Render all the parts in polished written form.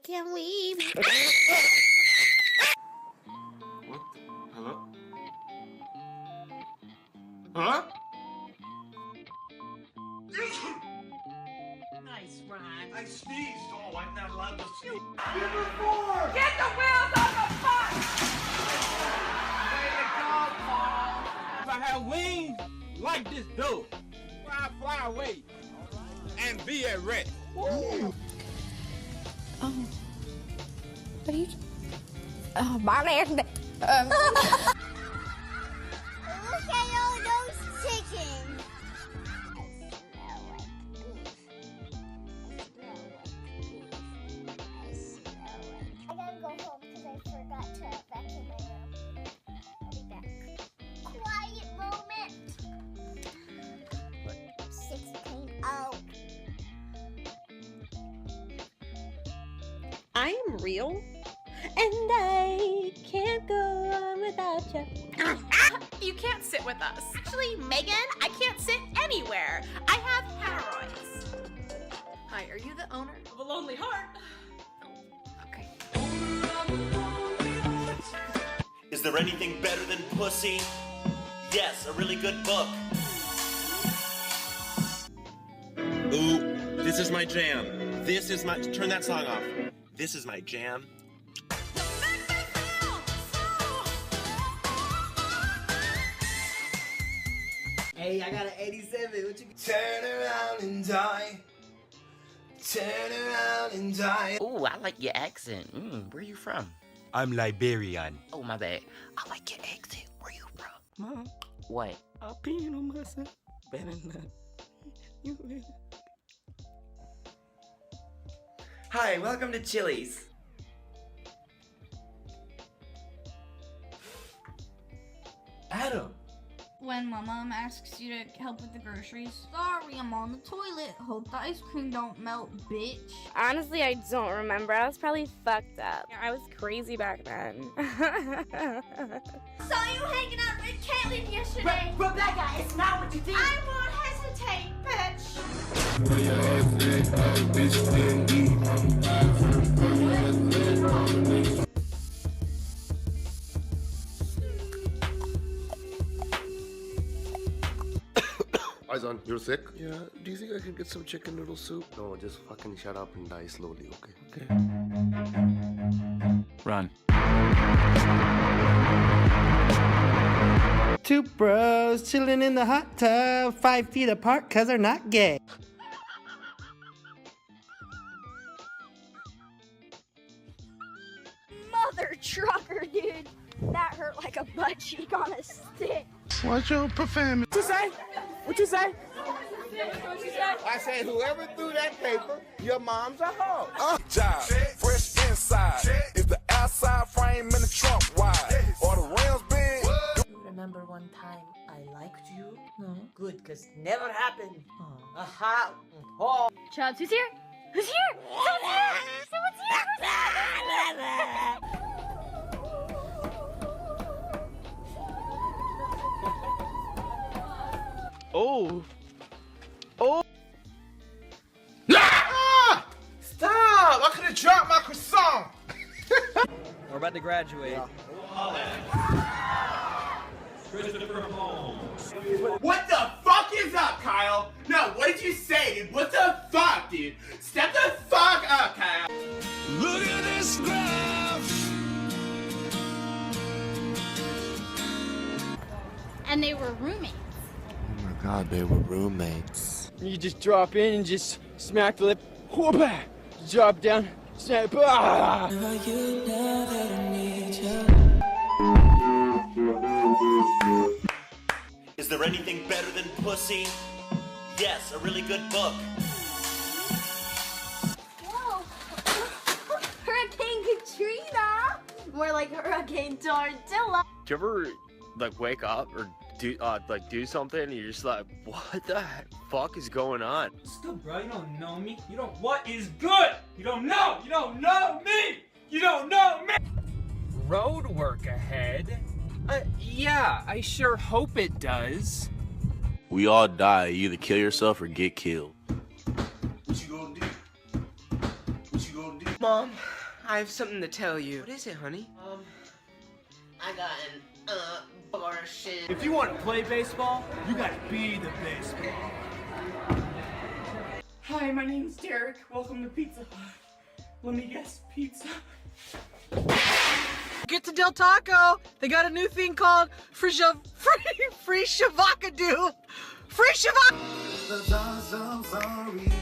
can we? What? Hello? Huh? Nice, Ron. I sneezed. Oh, I'm not allowed to sneeze. Get the wheels on the bus! Way to go, Paul! If I had wings like this dude, I'd fly away and be at rest. Oh. What are you? Oh, my man. Look at all those chickens. I gotta go home because I forgot to vacuum my room. I'll be back. Quiet moment. 16 out. I am real, and I can't go on without you. You can't sit with us. Actually, Megan, I can't sit anywhere. I have hemorrhoids. Hi, are you the owner of a lonely heart? Okay. Is there anything better than pussy? Yes, a really good book. Ooh, this is my jam. This is my... Turn that song off. This is my jam. Hey, I got an 87. What you? Turn around and die. Turn around and die. Ooh, I like your accent. Where you from? I'm Liberian. Oh, my bad. I like your accent. Where you from? Mom, What? I'm peeing on myself. Better not. You will. Hi, welcome to Chili's. Adam. When my mom asks you to help with the groceries. Sorry, I'm on the toilet. Hope the ice cream don't melt, bitch. Honestly, I don't remember. I was probably fucked up. I was crazy back then. Saw you hanging out with Caitlin yesterday. Rebecca, it's not what you think. I won't hesitate, bitch. Eyes on, you're sick? Yeah, do you think I can get some chicken noodle soup? No, just fucking shut up and die slowly, okay? Okay. Run. Two bros chilling in the hot tub, 5 feet apart cause they're not gay. Mother trucker, dude. That hurt like a butt cheek on a stick. Watch your profanity. What you say? What you say? I said whoever threw that paper, your mom's a hoe. Job, fresh inside. Is the outside frame in the trunk wide? Or the rims big? Remember one time I liked you? No. Good, cause never happened. Aha. Oh. Chubbs, who's here? Who's here? Someone's here! Someone's here! Oh. Oh. Ah! Stop! I could have dropped my croissant. We're about to graduate. What the fuck is up, Kyle? No, what did you say, dude? What the fuck, dude? Step the fuck up, Kyle. Look at this graph. And they were roommates. Oh my god, they were roommates. You just drop in and just smack the lip. Whoop-ah! Drop down. Snap. Ah! Is there anything better than pussy? Yes, a really good book. Whoa. Hurricane Katrina. More like Hurricane Tortilla. Do you ever, like, wake up or do something and you're just like, what the fuck is going on? Still, bro, you don't know me. You don't. What is good? You don't know. You don't know me. You don't know me. Road work ahead. Yeah, I sure hope it does. We all die. You either kill yourself or get killed. What you gonna do? What you gonna do? Mom, I have something to tell you. What is it, honey? I got an abortion. If you want to play baseball, you gotta be the baseball. Hi, my name's Derek. Welcome to Pizza Hut. Let me guess, pizza. Get to Del Taco. They got a new thing called free shavacadoo. Free shavacadoo. I'm sorry.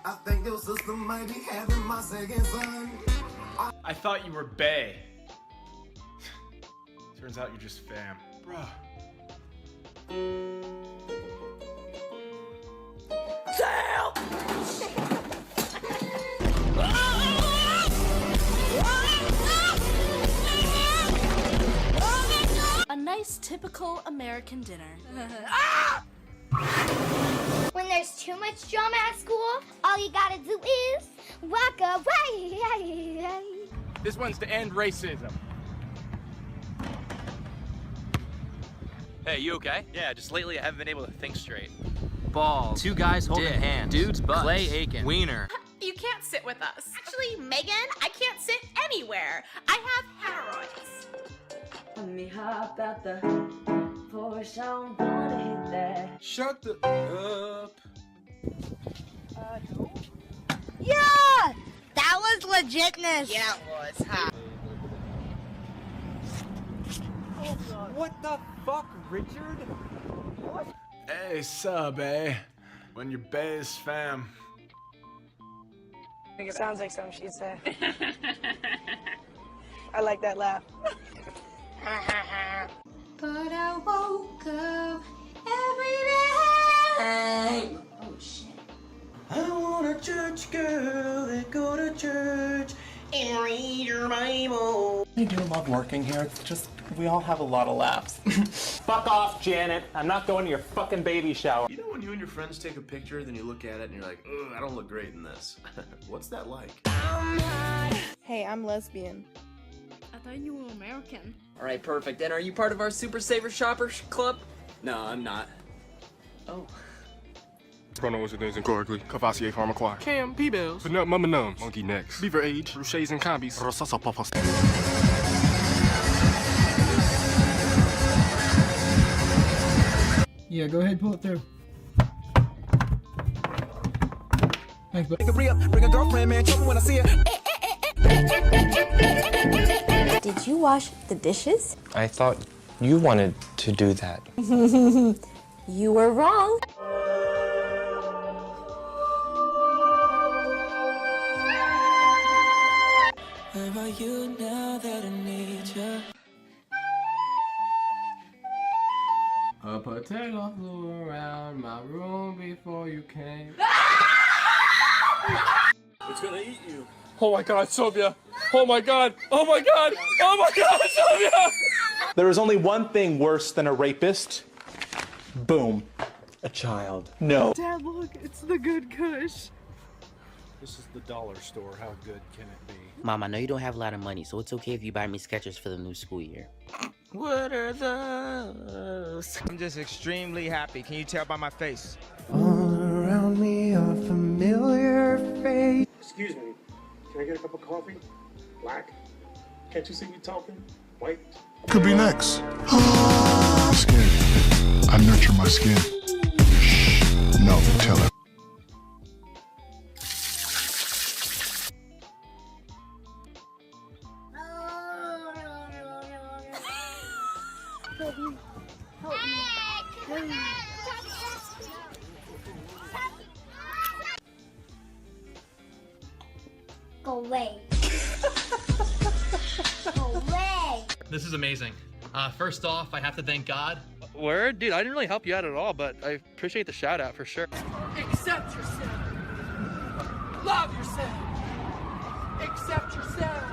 I think your sister might be having my second son. I thought you were bae. Turns out you're just fam. Bruh. A nice typical American dinner. When there's too much drama at school, all you gotta do is walk away. This one's to end racism. Hey, you okay? Yeah, just lately I haven't been able to think straight. Balls. Two guys holding hands. Dude's butts. Clay Aiken. Wiener. You can't sit with us. Actually, Megan, I can't sit anywhere. I have hemorrhoids. Let me hop out the Porsche. I don't wanna hit that. Shut the up. Yeah! That was legitness. Yeah, it was, huh? What the fuck, Richard? What? Hey, sub, eh? When your bae's fam. Sounds like something she'd say. I like that laugh. But I woke up every day. Oh shit. I want a church girl that go to church and read her Bible. I do love working here. It's just we all have a lot of laughs. Fuck off, Janet. I'm not going to your fucking baby shower. You know when you and your friends take a picture, then you look at it and you're like, ugh, I don't look great in this. What's that like? Hey, I'm lesbian. I thought you were American. Alright, perfect. And are you part of our Super Saver Shoppers Club? No, I'm not. Oh. Pronouns and things incorrectly. Cavassier Pharmacloir. Cam, P-Bells. But not Mama Nums. Monkey Necks. Beaver Age. Ruches and Combis. Rosasa Papas. Yeah, go ahead, pull it through. Thanks, bud. Bring a girlfriend, man. Tell me when I see her. Did you wash the dishes? I thought you wanted to do that. You were wrong. Where are you now that I need you? A potato flew around my room before you came. It's gonna eat you. Oh my god, Sylvia. Oh my god. Oh my god. Oh my god, Sylvia. There is only one thing worse than a rapist. Boom. A child. No. Dad, look, it's the good Kush. This is the dollar store. How good can it be? Mom, I know you don't have a lot of money, so it's okay if you buy me Skechers for the new school year. What are those? I'm just extremely happy. Can you tell by my face? All around me are familiar faces. Excuse me, can I get a cup of coffee? Black? Can't you see me talking? White? Could be next. Skin. I nurture my skin. Shh. No, tell her. Help me. Help me. Go away. Go away. This is amazing. First off, I have to thank God. Word? Dude, I didn't really help you out at all, but I appreciate the shout out for sure. Accept yourself. Love yourself. Accept yourself.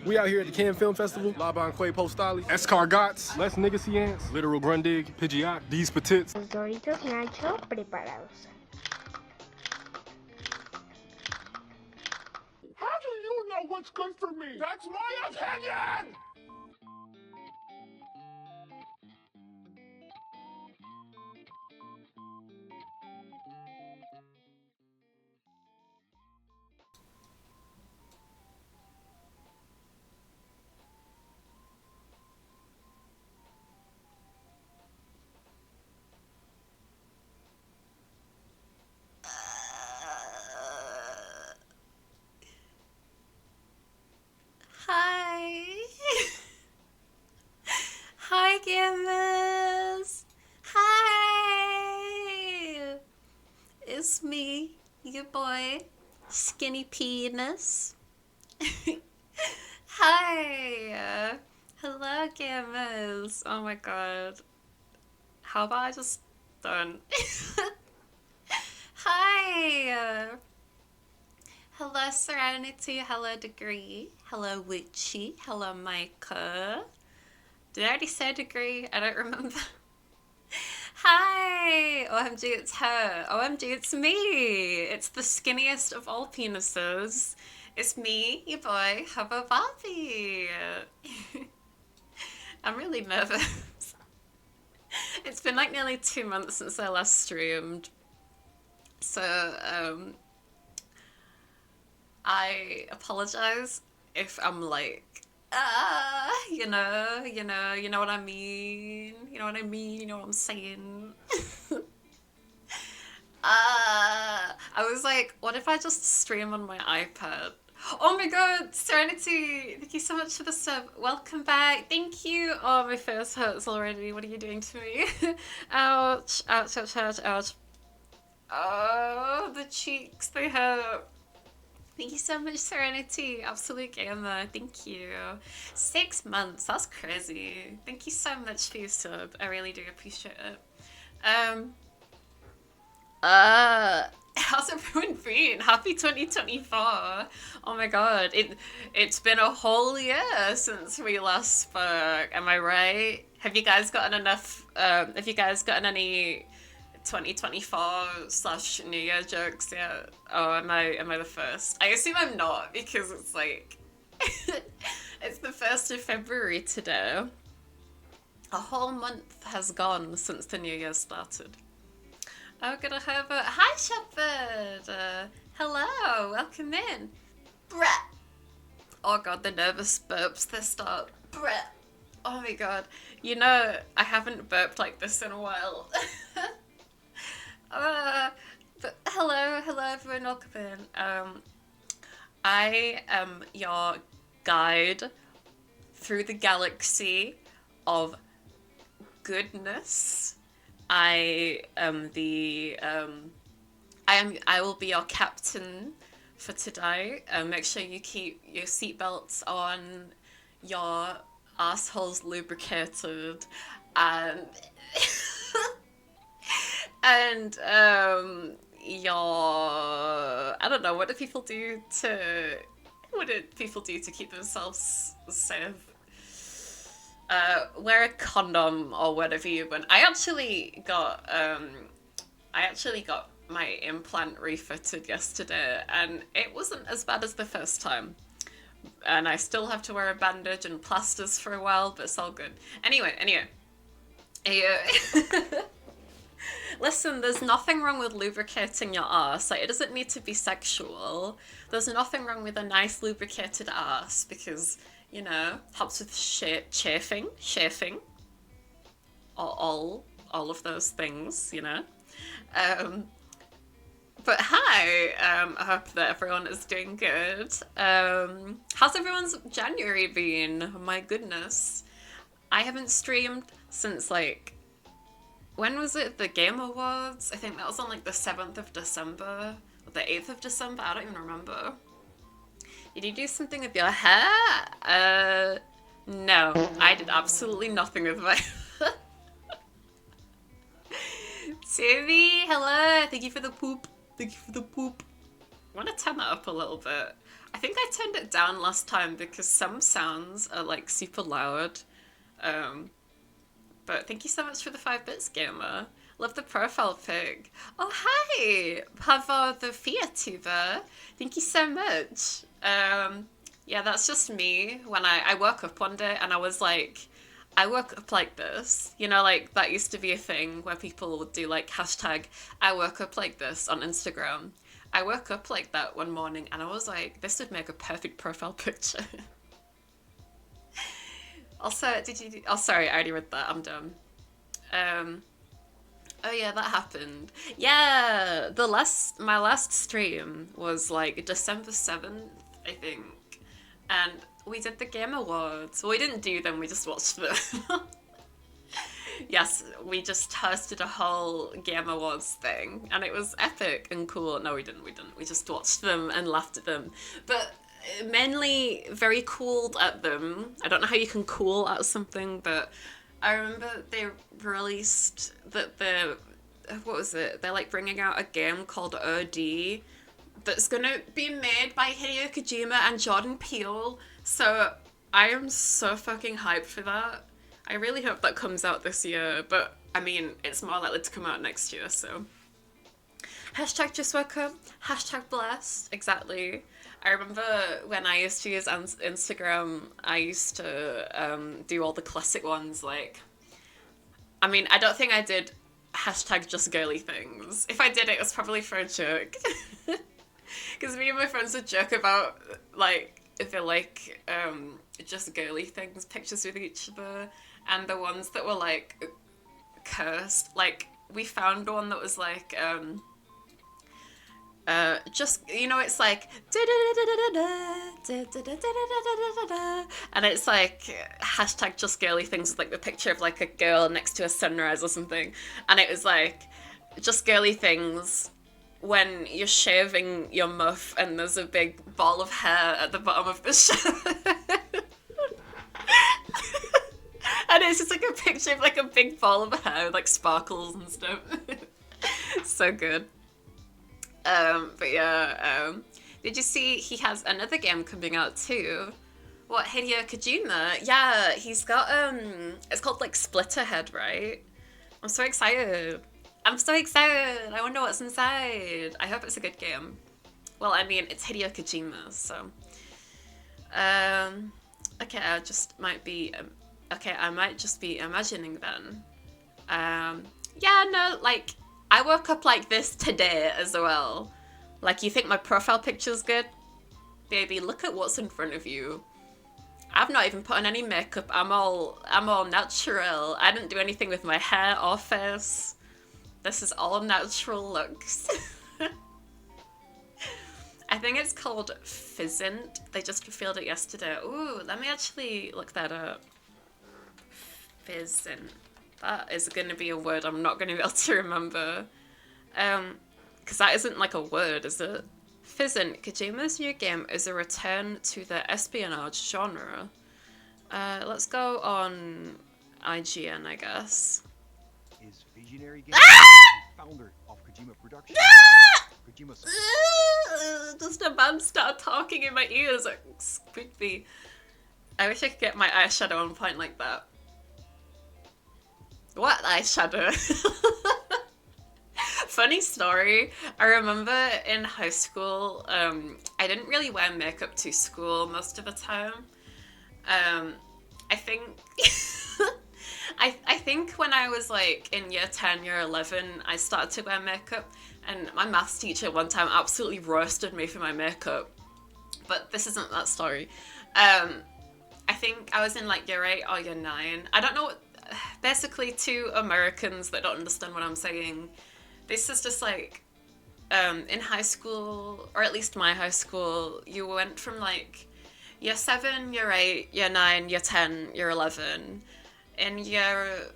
We out here at the Cannes Film Festival. Laban Quay Postali. Escargots. Les Nigasians. Literal Grundig. Pidgeot. These Petits. Los Doritos Nacho preparados. How do you know what's good for me? That's my opinion! it's me, your boy, Skinny Penis. Hi! Hello, gamers. Oh my god. How about I just don't? Hi! Hello, Serenity. Hello, Degree. Hello, Witchy. Hello, Micah. Did I already say Degree? I don't remember. Hi! OMG, it's her. OMG, it's me! It's the skinniest of all penises. It's me, your boy, Hubba Bobby. I'm really nervous. It's been like nearly 2 months since I last streamed. So, I apologize if I'm like, you know what I mean? You know what I mean? You know what I'm saying? I was like, what if I just stream on my iPad? Oh my god, Serenity! Thank you so much for the sub. Welcome back. Thank you. Oh, my face hurts already. What are you doing to me? Ouch. Ouch, ouch, ouch, ouch. Oh, the cheeks, they hurt. Thank you so much, Serenity. Absolute gamer. Thank you. 6 months. That's crazy. Thank you so much for your sub. I really do appreciate it. How's everyone been? Happy 2024. Oh my god. It's been a whole year since we last spoke. Am I right? Have you guys gotten enough have you guys gotten any 2024/New Year jokes yet? Oh, am I the first? I assume I'm not because it's like it's the 1st of February today. A whole month has gone since the New Year started. Oh, gonna have a hi, Shepherd. Hello, welcome in. Brett. Oh god, the nervous burps they start. Brett. Oh my god. You know, I haven't burped like this in a while. But hello everyone, welcome in. I am your guide through the galaxy of goodness. I will be your captain for today. Make sure you keep your seatbelts on, your assholes lubricated, and and your I don't know, what do people do to keep themselves safe? Wear a condom or whatever you want. I actually got my implant refitted yesterday, and it wasn't as bad as the first time. And I still have to wear a bandage and plasters for a while, but it's all good. Anyway. Listen, there's nothing wrong with lubricating your ass. Like, it doesn't need to be sexual. There's nothing wrong with a nice lubricated ass because, you know, helps with chafing, all of those things, you know. But hi, I hope that everyone is doing good. How's everyone's January been? My goodness. I haven't streamed since, like, when was it? The Game Awards? I think that was on, like, the 7th of December, or the 8th of December, I don't even remember. Did you do something with your hair? No, I did absolutely nothing with my hair. Sammy, hello, thank you for the poop. Thank you for the poop. I want to turn that up a little bit. I think I turned it down last time because some sounds are like super loud. But thank you so much for the 5 bits, gamer. Love the profile pic. Oh, hi! Pavo the Fiat tuber. Thank you so much. Yeah, that's just me. When I woke up one day and I was like, I woke up like this. You know, like, that used to be a thing where people would do, like, hashtag, I woke up like this on Instagram. I woke up like that one morning and I was like, this would make a perfect profile picture. Also, oh, sorry, I already read that. I'm dumb. Oh yeah, that happened. Yeah, my last stream was like December 7th, I think. And we did the Game Awards. Well, we didn't do them, we just watched them. yes, we just hosted a whole Game Awards thing, and it was epic and cool. No, we didn't. We just watched them and laughed at them. But mainly very cool at them. I don't know how you can cool at something, but I remember they released that what was it? They're like bringing out a game called OD that's gonna be made by Hideo Kojima and Jordan Peele. So I am so fucking hyped for that. I really hope that comes out this year, but I mean, it's more likely to come out next year, so. Hashtag just woke up, hashtag blessed, exactly. I remember when I used to use Instagram, I used to do all the classic ones, like, I mean, I don't think I did hashtag just girly things. If I did, it was probably for a joke. Because me and my friends would joke about, like, if they like just girly things, pictures with each other, and the ones that were like cursed. Like, we found one that was like just, you know, it's like and it's like hashtag just girly things with like the picture of like a girl next to a sunrise or something, and it was like just girly things when you're shaving your muff and there's a big ball of hair at the bottom of the shave. And it's just like a picture of like a big ball of hair with like sparkles and stuff. So good. But yeah, did you see he has another game coming out too? What, Hideo Kojima? Yeah, he's got it's called like Splitterhead, right? I'm so excited. I'm so excited. I wonder what's inside. I hope it's a good game. Well, I mean, it's Hideo Kojima, so. Okay, I just might be. Okay, I might just be imagining then. Yeah, no, like, I woke up like this today as well. Like, you think my profile picture's good? Baby, look at what's in front of you. I've not even put on any makeup. I'm all natural. I didn't do anything with my hair or face. This is all natural looks. I think it's called Fizzant. They just revealed it yesterday. Ooh, let me actually look that up. Fizzant. That is going to be a word I'm not going to be able to remember. Because that isn't like a word, is it? Fizzant. Kojima's new game is a return to the espionage genre. Let's go on IGN, I guess. Is visionary game founder of Kojima Productions. Kojima. Just a man started talking in my ears. It spooked me. I wish I could get my eyeshadow on point like that. What eyeshadow? Funny story. I remember in high school, I didn't really wear makeup to school most of the time. I think I think when I was like in year 10, year 11, I started to wear makeup, and my maths teacher one time absolutely roasted me for my makeup. But this isn't that story. I think I was in like year 8 or year 9. I don't know what, basically to Americans that don't understand what I'm saying, this is just like in high school, or at least my high school, you went from like year 7, year 8, year 9, year 10, year 11. In year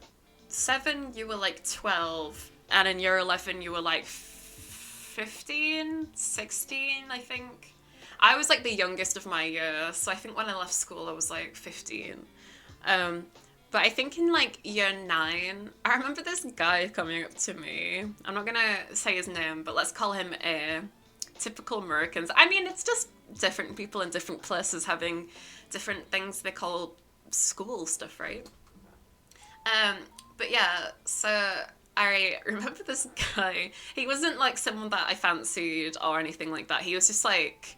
7, you were like 12, and in year 11, you were like 15, 16, I think. I was like the youngest of my year, so I think when I left school, I was like 15. But I think in like year 9, I remember this guy coming up to me. I'm not gonna say his name, but let's call him A. Typical Americans. I mean, it's just different people in different places having different things they call school stuff, right? But yeah, so I remember this guy. He wasn't like someone that I fancied or anything like that. He was just like,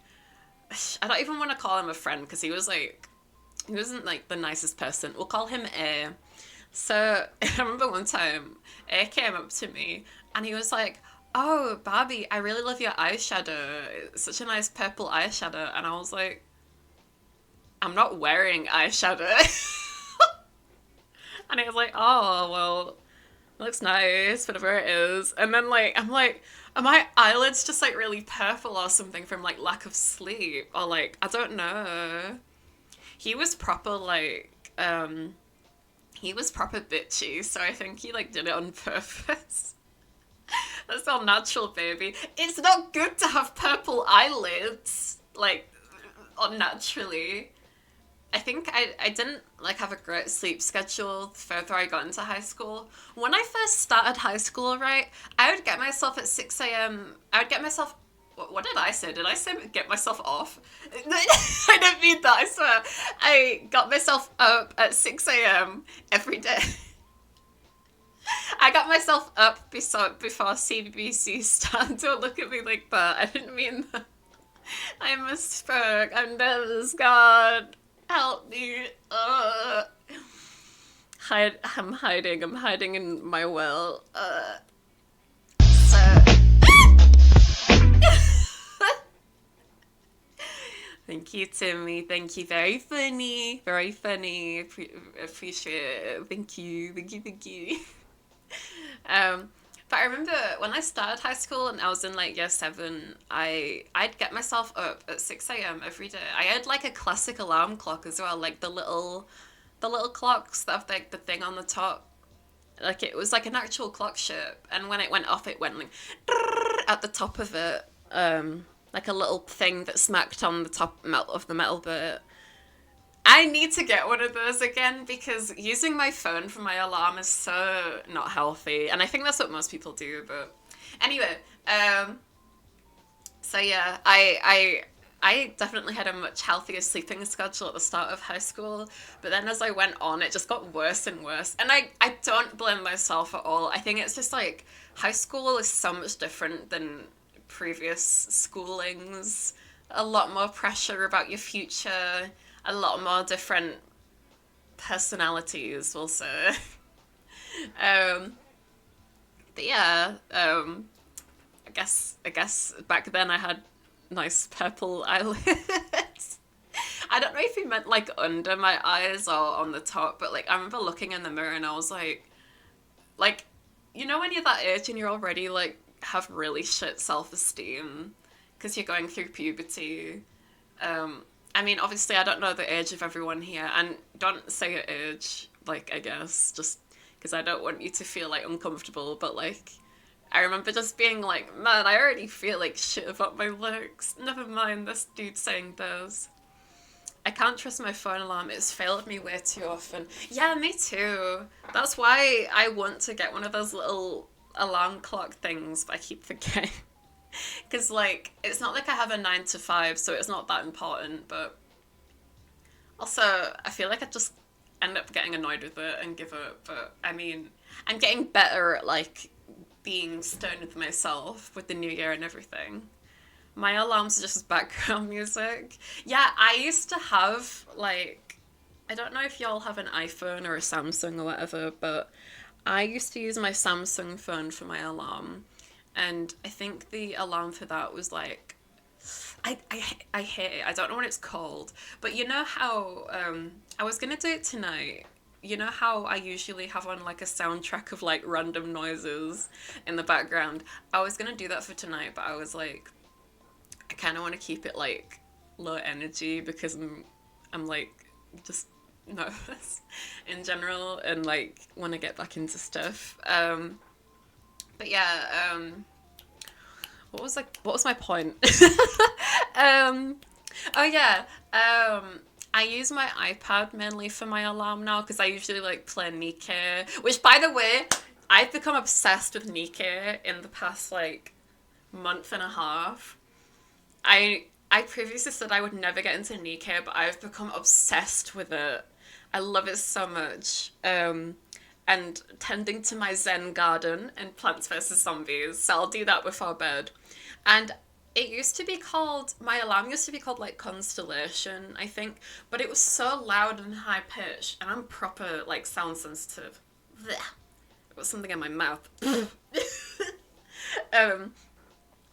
I don't even want to call him a friend because he wasn't like the nicest person. We'll call him A. So I remember one time A came up to me and he was like, "Oh, Barbie, I really love your eyeshadow. It's such a nice purple eyeshadow." And I was like, "I'm not wearing eyeshadow." And he was like, "Oh, well, it looks nice, whatever it is." And then like, I'm like, are my eyelids just like really purple or something from like lack of sleep? Or like, I don't know. He was proper like, he was proper bitchy, so I think he like did it on purpose. That's all natural, baby. It's not good to have purple eyelids, like, unnaturally. I think I didn't like have a great sleep schedule the further I got into high school. When I first started high school, right, I would get myself at 6 a.m. I would get myself... What did I say? Did I say get myself off? I don't mean that, I swear. I got myself up at 6 a.m. every day. I got myself up before CBBC started. Don't look at me like that. I didn't mean that. I misspoke. I'm nervous, God. Help me. I'm hiding in my well. So... Thank you, Timmy. Thank you. Very funny. Very funny. Appreciate it. Thank you. Thank you. But I remember when I started high school and I was in like year 7, I'd get myself up at 6 a.m. every day. I had like a classic alarm clock as well, like the little clocks that have like the thing on the top. Like it was like an actual clock shape, and when it went off, it went like at the top of it, like a little thing that smacked on the top of the metal bit. I need to get one of those again because using my phone for my alarm is so not healthy, and I think that's what most people do. But anyway, so yeah, I definitely had a much healthier sleeping schedule at the start of high school, but then as I went on, it just got worse and worse. And I don't blame myself at all. I think it's just like high school is so much different than previous schoolings. A lot more pressure about your future, a lot more different personalities, we'll say. But yeah, I guess back then I had nice purple eyelids. I don't know if he meant like under my eyes or on the top, but like I remember looking in the mirror and I was like, you know when you're that age and you're already like have really shit self-esteem because you're going through puberty. I mean, obviously I don't know the age of everyone here, and don't say your age, like, I guess, just because I don't want you to feel like uncomfortable, but like I remember just being like, man, I already feel like shit about my looks. Never mind this dude saying those. I can't trust my phone alarm. It's failed me way too often. Yeah, me too. That's why I want to get one of those little alarm clock things, but I keep forgetting. Because, like, it's not like I have a 9 to 5, so it's not that important, but also, I feel like I just end up getting annoyed with it and give up, but, I mean, I'm getting better at, like, being stoned with myself with the new year and everything. My alarms are just background music. Yeah, I used to have, like, I don't know if y'all have an iPhone or a Samsung or whatever, but I used to use my Samsung phone for my alarm, and I think the alarm for that was like, I hate it. I don't know what it's called, but you know how, I was gonna do it tonight. You know how I usually have on like a soundtrack of like random noises in the background? I was gonna do that for tonight, but I was like, I kind of want to keep it like low energy because I'm like just nervous in general and like want to get back into stuff. But yeah, what was my point? Oh yeah, I use my iPad mainly for my alarm now because I usually like play Nikke, which by the way, I've become obsessed with Nikke in the past like month and a half. I previously said I would never get into Nikke, but I've become obsessed with it. I love it so much. And tending to my Zen garden in Plants vs. Zombies, so I'll do that before bed. And it used to be called, my alarm used to be called like Constellation, I think, but it was so loud and high pitched, and I'm proper like sound sensitive. Blech. It was something in my mouth.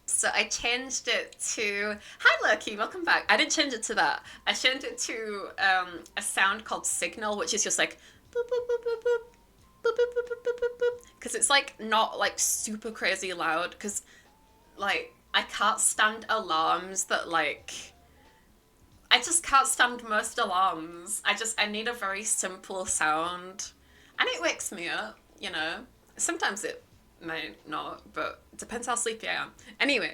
So I changed it to, hi Loki, welcome back. I didn't change it to that. I changed it to a sound called Signal, which is just like boop, boop, boop, boop, boop, boop, boop, boop, boop, boop, boop, boop. Because it's like not like super crazy loud, because like I can't stand alarms that like, I just can't stand most alarms. I need a very simple sound. And it wakes me up, you know. Sometimes it may not, but it depends how sleepy I am. Anyway.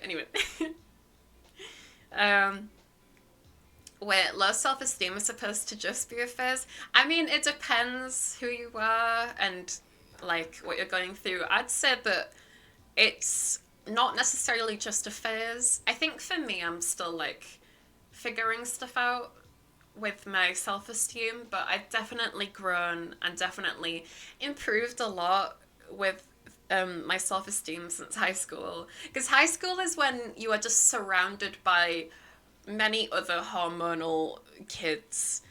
Wait, low self-esteem is supposed to just be a phase? I mean, it depends who you are and, like, what you're going through. I'd say that it's not necessarily just a phase. I think for me, I'm still, like, figuring stuff out with my self-esteem, but I've definitely grown and definitely improved a lot with my self-esteem since high school. Because high school is when you are just surrounded by many other hormonal kids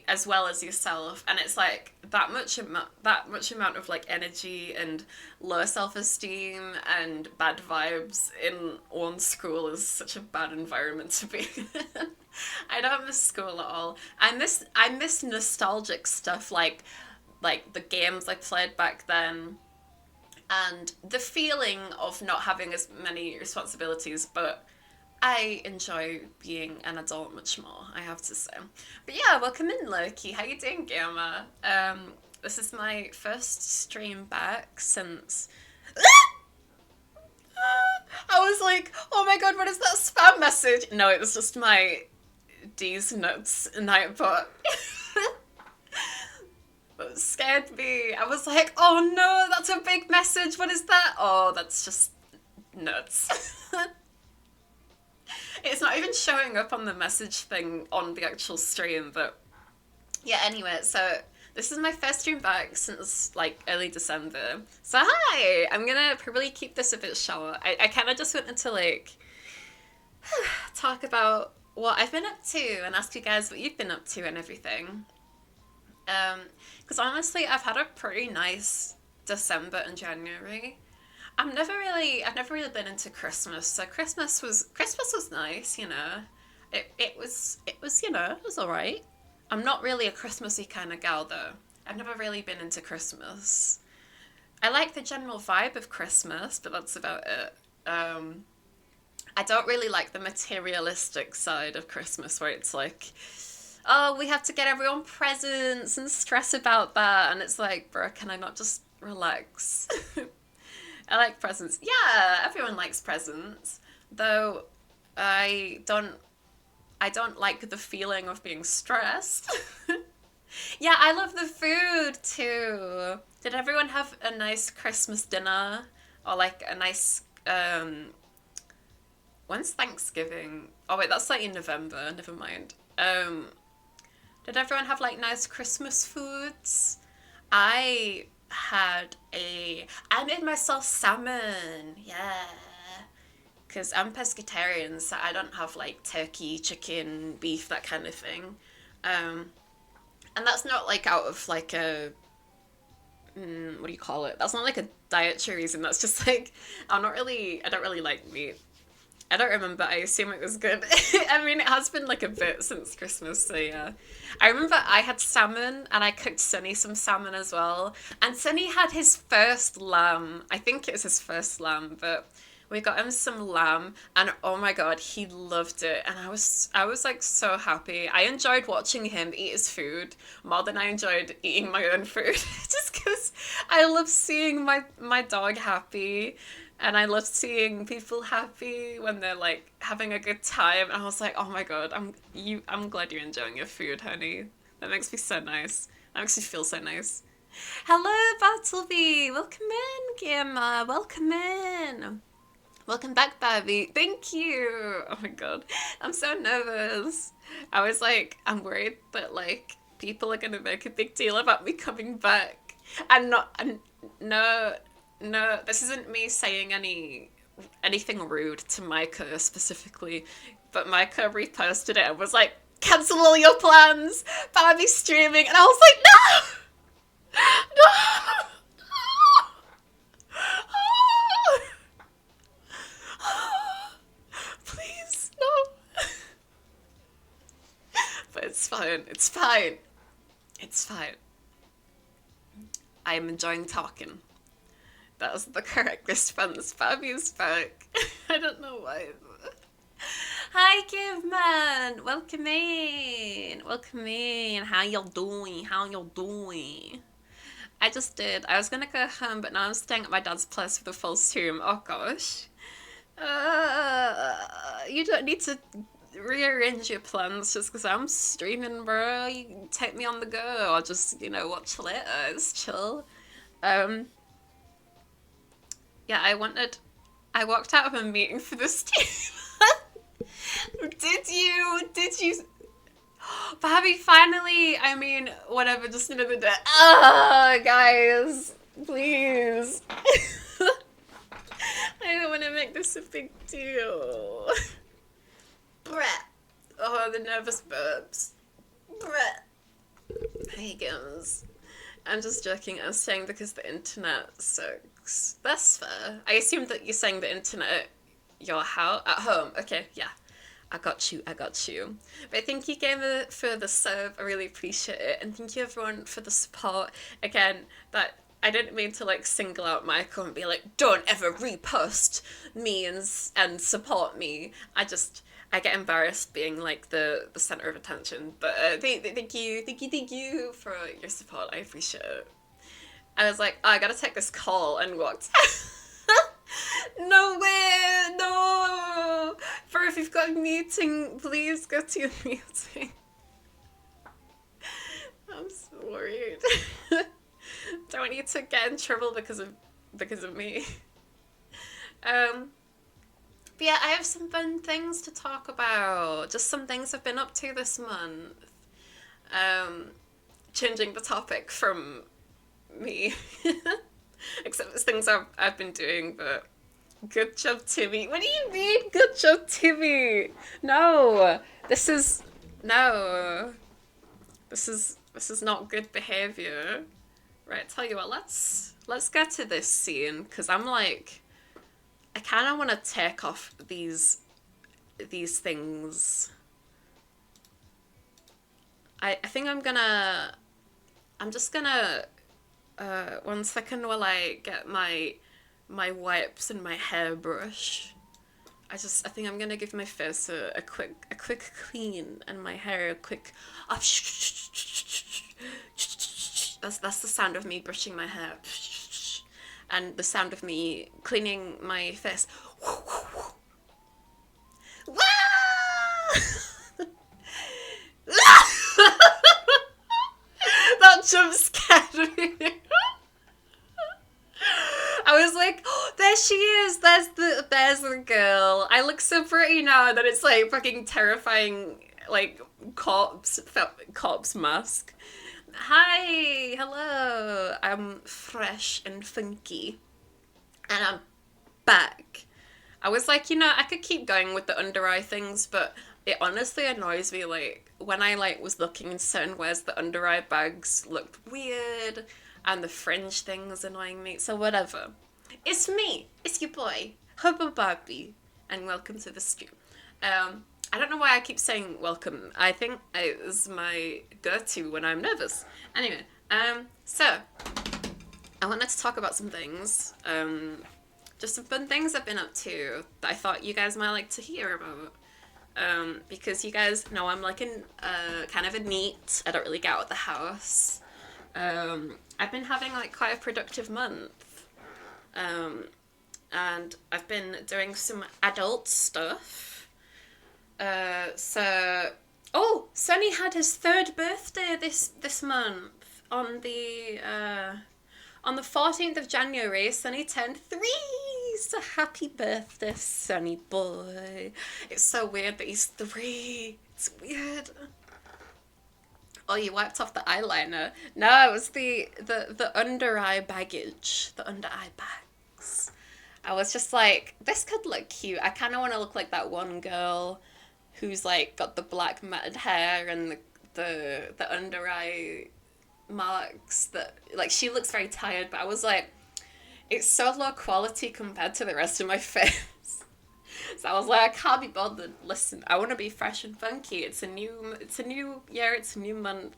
as well as yourself, and it's like that much amount of like energy and low self-esteem and bad vibes in one school is such a bad environment to be in. I don't miss school at all. I miss nostalgic stuff like the games I played back then and the feeling of not having as many responsibilities, but I enjoy being an adult much more, I have to say. But yeah, welcome in, Loki. How you doing, Gamer? This is my first stream back since... I was like, oh my god, what is that spam message? No, it was just my D's Nuts Nightbot. It scared me. I was like, oh no, that's a big message. What is that? Oh, that's just nuts. It's not even showing up on the message thing on the actual stream, but yeah, anyway, so this is my first stream back since like early December. So hi! I'm gonna probably keep this a bit short. I kind of just wanted to like talk about what I've been up to and ask you guys what you've been up to and everything. Because honestly, I've had a pretty nice December and January. I've never really been into Christmas, so Christmas was nice, you know. It was you know, it was alright. I'm not really a Christmassy kind of gal though. I've never really been into Christmas. I like the general vibe of Christmas, but that's about it. I don't really like the materialistic side of Christmas where it's like, oh, we have to get everyone presents and stress about that, and it's like, bro, can I not just relax? I like presents. Yeah, everyone likes presents. Though I don't like the feeling of being stressed. Yeah, I love the food too. Did everyone have a nice Christmas dinner? Or like a nice when's Thanksgiving? Oh wait, that's like in November, never mind. Did everyone have like nice Christmas foods? I made myself salmon, yeah. Because I'm pescatarian, so I don't have like turkey, chicken, beef, that kind of thing. And that's not like out of like a, what do you call it? That's not like a dietary reason, that's just like, I don't really like meat. I don't remember, I assume it was good. I mean, it has been like a bit since Christmas, so yeah. I remember I had salmon, and I cooked Sunny some salmon as well. And Sunny had his first lamb. I think it was his first lamb, but we got him some lamb, and oh my god, he loved it. And I was like so happy. I enjoyed watching him eat his food more than I enjoyed eating my own food. Just because I love seeing my dog happy. And I love seeing people happy when they're like having a good time. And I was like, oh my god, I'm glad you're enjoying your food, honey. That makes me so nice. That makes me feel so nice. Hello, Battleby. Welcome in, Gamma. Welcome in. Welcome back, Babby. Thank you. Oh my god, I'm so nervous. I was like, I'm worried that like people are gonna make a big deal about me coming back. No, this isn't me saying anything rude to Micah specifically, but Micah reposted it and was like, cancel all your plans, Barbie's streaming, and I was like, no! Please, no! But it's fine, it's fine. It's fine. I am enjoying talking. That was the correct response. Fabi's back. I don't know why. Hi, Caveman. Welcome in. Welcome in. How y'all doing? How y'all doing? I just did. I was gonna go home, but now I'm staying at my dad's place for the full stream. Oh gosh. You don't need to rearrange your plans just because I'm streaming, bro. You can take me on the go or just, you know, watch later. It's chill. Yeah, I walked out of a meeting for this stream. Did you? Bobby, finally, I mean, whatever, just another day. Guys, please. I don't want to make this a big deal. Brett. Oh, the nervous burps. Brett. Hey, girls. I'm just joking. I was saying because the internet sucks. That's fair. I assumed that you're saying the internet at your house? At home. Okay, yeah. I got you. But thank you, Gamer, for the sub. I really appreciate it. And thank you, everyone, for the support. Again, that I didn't mean to, like, single out Michael and be like, don't ever repost me and support me. I get embarrassed being, like, the center of attention. But thank you for your support. I appreciate it. I was like, oh, I gotta take this call, and walked No way, no! For if you've got a meeting, please go to your meeting. I'm so worried. Don't need to get in trouble because of me. But yeah, I have some fun things to talk about. Just some things I've been up to this month. Changing the topic from me. Except it's things I've been doing, but good job, Timmy. What do you mean, good job, Timmy? No, this is not good behavior. Right, tell you what, let's get to this scene, because I'm like, I kind of want to take off these things. I think I'm just gonna 1 second while I get my wipes and my hairbrush. I think I'm gonna give my face a quick clean and my hair a quick that's the sound of me brushing my hair, and the sound of me cleaning my face. That jump scared me. I was like, oh, there she is. There's the girl. I look so pretty now that it's like fucking terrifying, like corpse mask. Hi, hello. I'm fresh and funky, and I'm back. I was like, you know, I could keep going with the under eye things, but it honestly annoys me, like, when I, like, was looking in certain ways, the under eye bags looked weird, and the fringe thing was annoying me, so whatever. It's me, it's your boy, Hubba Barbie, and welcome to the stream. I don't know why I keep saying welcome. I think it is my go-to when I'm nervous. Anyway, so, I wanted to talk about some things, just some fun things I've been up to that I thought you guys might like to hear about. Because you guys know I'm like kind of a neat. I don't really get out of the house. I've been having like quite a productive month. And I've been doing some adult stuff. Oh, Sonny had his 3rd birthday this month on the 14th of January. Sonny turned 3. So happy birthday, Sonny boy. It's so weird that he's 3. It's weird. Oh, you wiped off the eyeliner. No, it was the under eye baggage. The under eye bags. I was just like, this could look cute. I kind of want to look like that one girl who's like got the black matted hair and the under eye marks, that like she looks very tired, but I was like, it's so low quality compared to the rest of my face. So I was like, I can't be bothered. Listen, I want to be fresh and funky. It's a new year, it's a new month.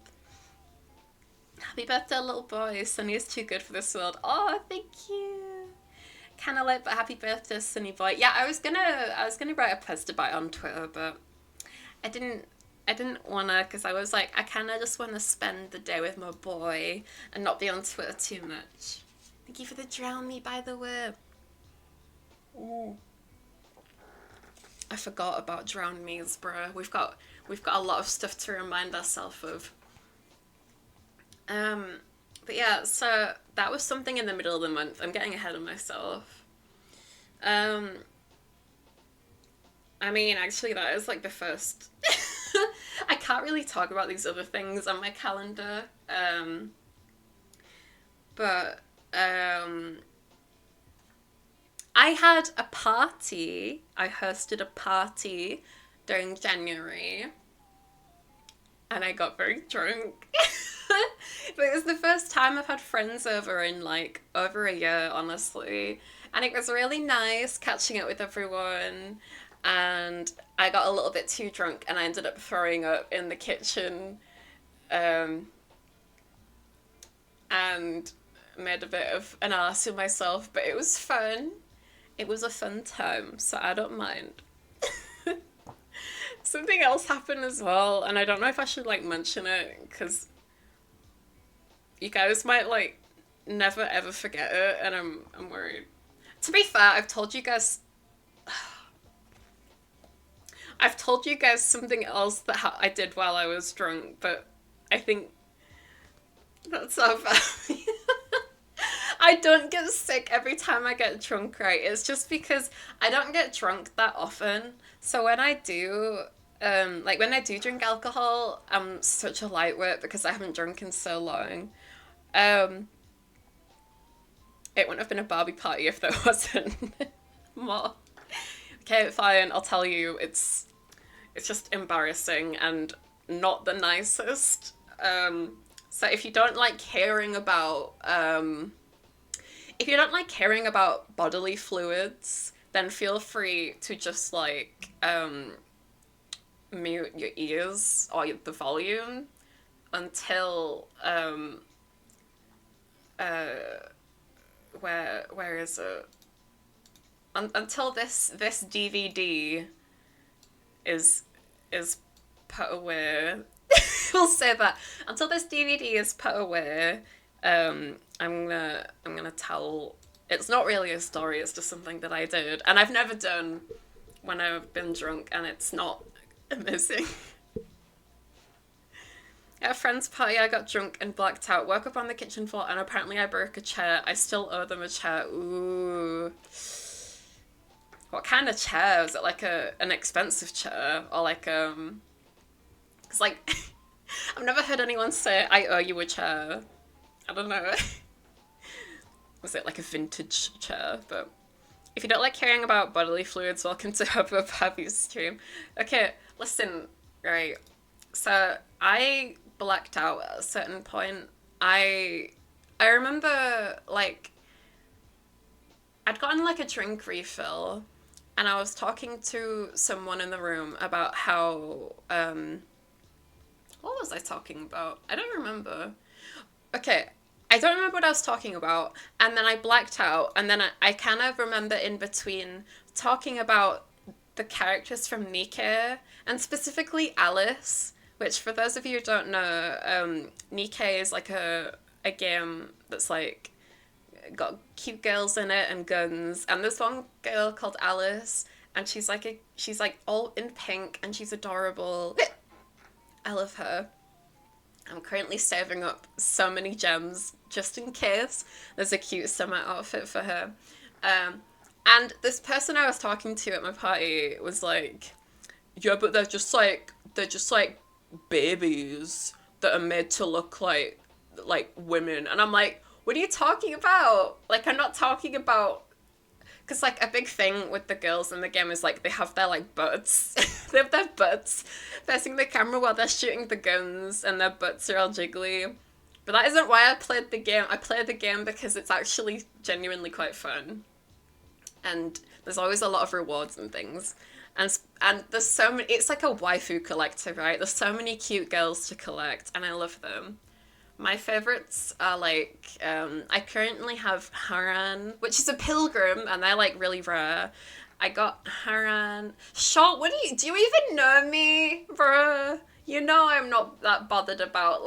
Happy birthday, little boy. Sunny is too good for this world. Oh, thank you. Kind of late, but happy birthday, Sunny boy. Yeah, I was gonna write a post about it on Twitter, but I didn't I didn't wanna, because I was like, I kinda just wanna spend the day with my boy and not be on Twitter too much. Thank you for the drown me, by the way. Ooh. I forgot about drown me's, bruh. We've got a lot of stuff to remind ourselves of. But yeah, so that was something in the middle of the month. I'm getting ahead of myself. I mean, actually, that is like the first. I can't really talk about these other things on my calendar. But I had a party. I hosted a party during January. And I got very drunk. But it was the first time I've had friends over in like over a year, honestly. And it was really nice catching up with everyone. And I got a little bit too drunk and I ended up throwing up in the kitchen. And made a bit of an ass of myself, but it was fun. It was a fun time, so I don't mind. Something else happened as well, and I don't know if I should like mention it, because you guys might like never ever forget it, and I'm worried. To be fair, I've told you guys something else that I did while I was drunk, but I think that's so funny. I don't get sick every time I get drunk, right? It's just because I don't get drunk that often. So when I do, like when I do drink alcohol, I'm such a lightweight because I haven't drunk in so long. It wouldn't have been a Barbie party if there wasn't more. Okay, fine, I'll tell you, it's just embarrassing and not the nicest. So if you don't like hearing about, bodily fluids, then feel free to just like mute your ears or the volume until where is it? Until this DVD is put away. We'll say that until this DVD is put away. I'm gonna tell. It's not really a story. It's just something that I did, and I've never done when I've been drunk, and it's not amazing. At a friend's party, I got drunk and blacked out. Woke up on the kitchen floor, and apparently I broke a chair. I still owe them a chair. Ooh. What kind of chair? Was it like an expensive chair, or like Cause like I've never heard anyone say I owe you a chair. I don't know. Was it like a vintage chair? But if you don't like hearing about bodily fluids, welcome to Hubba Barbie's stream. Okay, listen, right. So I blacked out at a certain point. I remember like I'd gotten like a drink refill and I was talking to someone in the room about how what was I talking about? I don't remember. Okay, I don't remember what I was talking about, and then I blacked out, and then I kind of remember in between talking about the characters from Nikke, and specifically Alice, which for those of you who don't know, Nikke is like a game that's like got cute girls in it and guns, and there's one girl called Alice, and she's like all in pink, and she's adorable. I love her. I'm currently saving up so many gems just in case there's a cute summer outfit for her. And this person I was talking to at my party was like, yeah, but they're just like babies that are made to look like women. And I'm like, what are you talking about? Like, I'm not talking about... Because, like, a big thing with the girls in the game is, like, they have their, like, butts. They have their butts facing the camera while they're shooting the guns, and their butts are all jiggly. But that isn't why I played the game. I played the game because it's actually genuinely quite fun. And there's always a lot of rewards and things. And there's so many... It's like a waifu collector, right? There's so many cute girls to collect, and I love them. My favorites are like, I currently have Haran, which is a pilgrim, and they're like really rare. I got Haran. Shot, do you even know me, bruh? You know I'm not that bothered about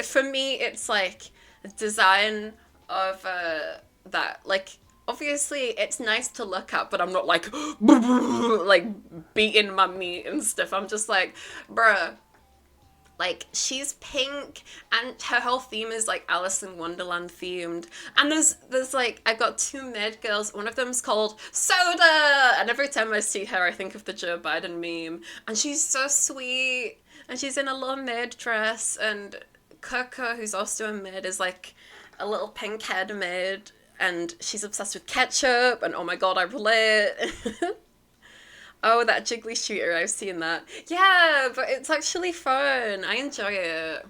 for me it's like design of that like obviously it's nice to look at, but I'm not like like beating my meat and stuff. I'm just like, bruh, like she's pink and her whole theme is like Alice in Wonderland themed. And there's like I got two maid girls. One of them's called Soda, and every time I see her I think of the Joe Biden meme. And she's so sweet, and she's in a little maid dress. And Coco, who's also a maid, is like a little pink haired maid, and she's obsessed with ketchup. And oh my god, I relate. Oh, that jiggly shooter, I've seen that. Yeah, but it's actually fun. I enjoy it.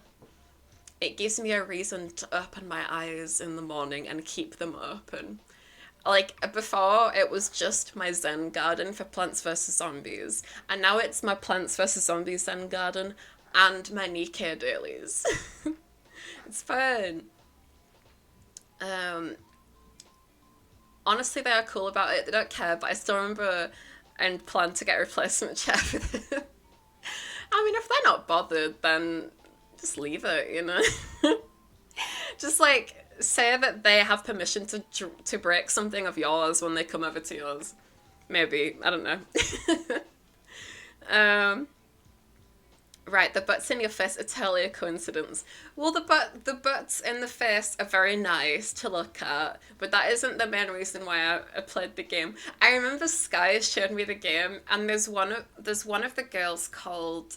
It gives me a reason to open my eyes in the morning and keep them open. Like, before, it was just my Zen garden for Plants vs. Zombies. And now it's my Plants vs. Zombies Zen garden and my Nikkei dailies. It's fun. Honestly, they are cool about it. They don't care, but I still remember and plan to get a replacement chair for them. I mean, if they're not bothered, then just leave it, you know? Just, like, say that they have permission to break something of yours when they come over to yours. Maybe. I don't know. Right, the butts in your face are totally a coincidence. Well, the butts in the face are very nice to look at, but that isn't the main reason why I played the game. I remember Sky showed me the game, and there's one of the girls called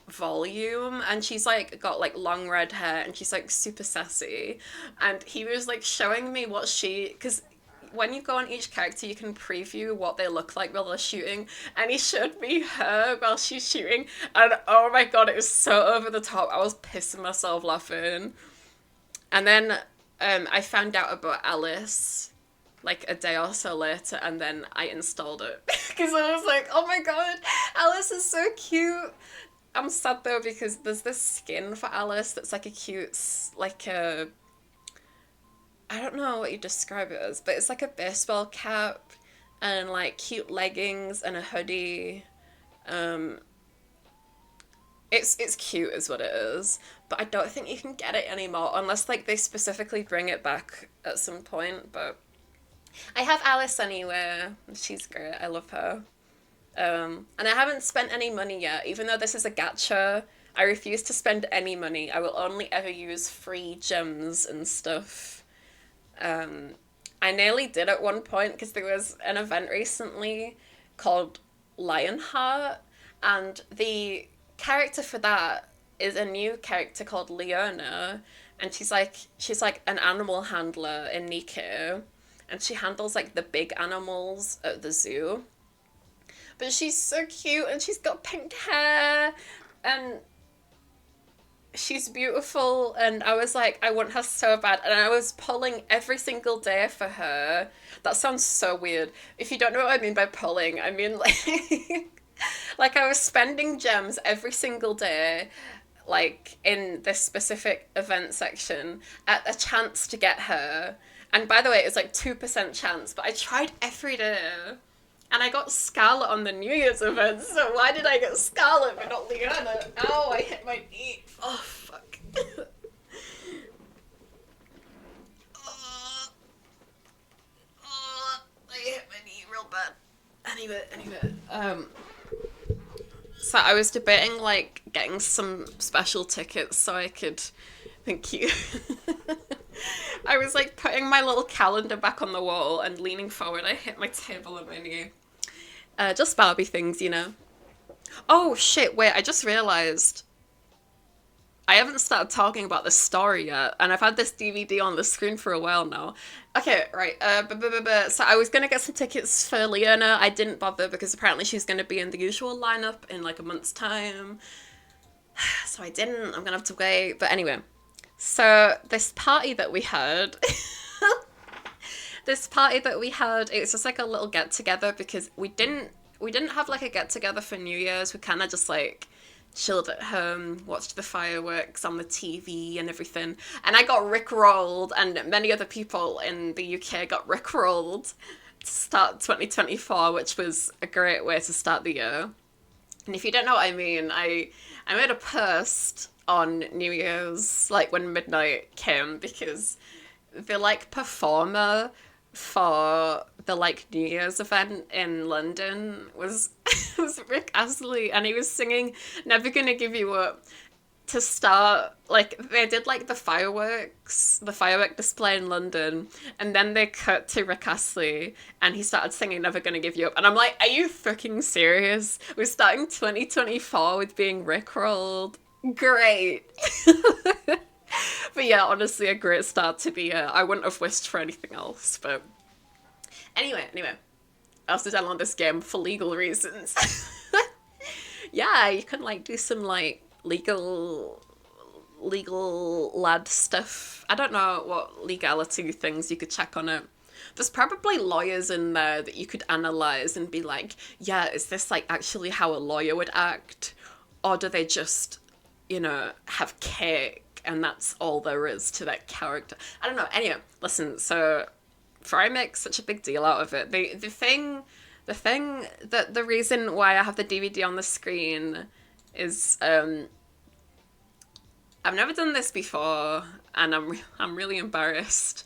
Volume, and she's like got like long red hair, and she's like super sassy, and he was like showing me what because when you go on each character, you can preview what they look like while they're shooting, and he showed me her while she's shooting, and oh my god, it was so over the top. I was pissing myself laughing. And then I found out about Alice like a day or so later, and then I installed it because I was like, oh my god, Alice is so cute. I'm sad though because there's this skin for Alice that's like a cute, like a, I don't know what you describe it as, but it's like a baseball cap and like cute leggings and a hoodie. It's cute is what it is, but I don't think you can get it anymore unless like they specifically bring it back at some point. But I have Alice anyway. She's great. I love her. And I haven't spent any money yet, even though this is a gacha. I refuse to spend any money. I will only ever use free gems and stuff. I nearly did at one point because there was an event recently called Lionheart, and the character for that is a new character called Leona, and she's like an animal handler in Nikkei, and she handles like the big animals at the zoo. But she's so cute, and she's got pink hair, and she's beautiful, and I was like, I want her so bad, and I was pulling every single day for her. That sounds so weird. If you don't know what I mean by pulling, I mean like like I was spending gems every single day, like in this specific event section, at a chance to get her. And by the way, it was like 2% chance, but I tried every day. And I got Scarlet on the New Year's event, so why did I get Scarlet but not Leona? Ow, I hit my knee. Oh, fuck. I hit my knee real bad. Anyway, so I was debating, like, getting some special tickets so I could... Thank you. I was, like, putting my little calendar back on the wall and leaning forward. I hit my table and my knee. Just Barbie things, you know. Oh, shit, wait, I just realised I haven't started talking about the story yet, and I've had this DVD on the screen for a while now. Okay, right, so I was gonna get some tickets for Leona. I didn't bother because apparently she's gonna be in the usual lineup in, like, a month's time. So I didn't. I'm gonna have to wait. But anyway, so this party that we had... it's just like a little get together because we didn't have like a get together for New Year's. We kind of just like chilled at home, watched the fireworks on the TV and everything. And I got rickrolled, and many other people in the UK got rickrolled to start 2024, which was a great way to start the year. And if you don't know what I mean, I made a post on New Year's, like when midnight came, because the like performer for the like New Year's event in London was was Rick Astley, and he was singing "Never Gonna Give You Up" to start. Like they did like the firework display in London, and then they cut to Rick Astley and he started singing "Never Gonna Give You Up," and I'm like, are you fucking serious? We're starting 2024 with being rickrolled. Great. But yeah, honestly, a great start to the year. I wouldn't have wished for anything else, but anyway, I also downloaded this game for legal reasons. Yeah, you can like do some like legal lad stuff. I don't know what legality things you could check on it. There's probably lawyers in there that you could analyze and be like, yeah, is this like actually how a lawyer would act? Or do they just, you know, have cake and that's all there is to that character? I don't know. Anyway, listen, so before I make such a big deal out of it, the thing that the reason why I have the DVD on the screen is I've never done this before and I'm really embarrassed.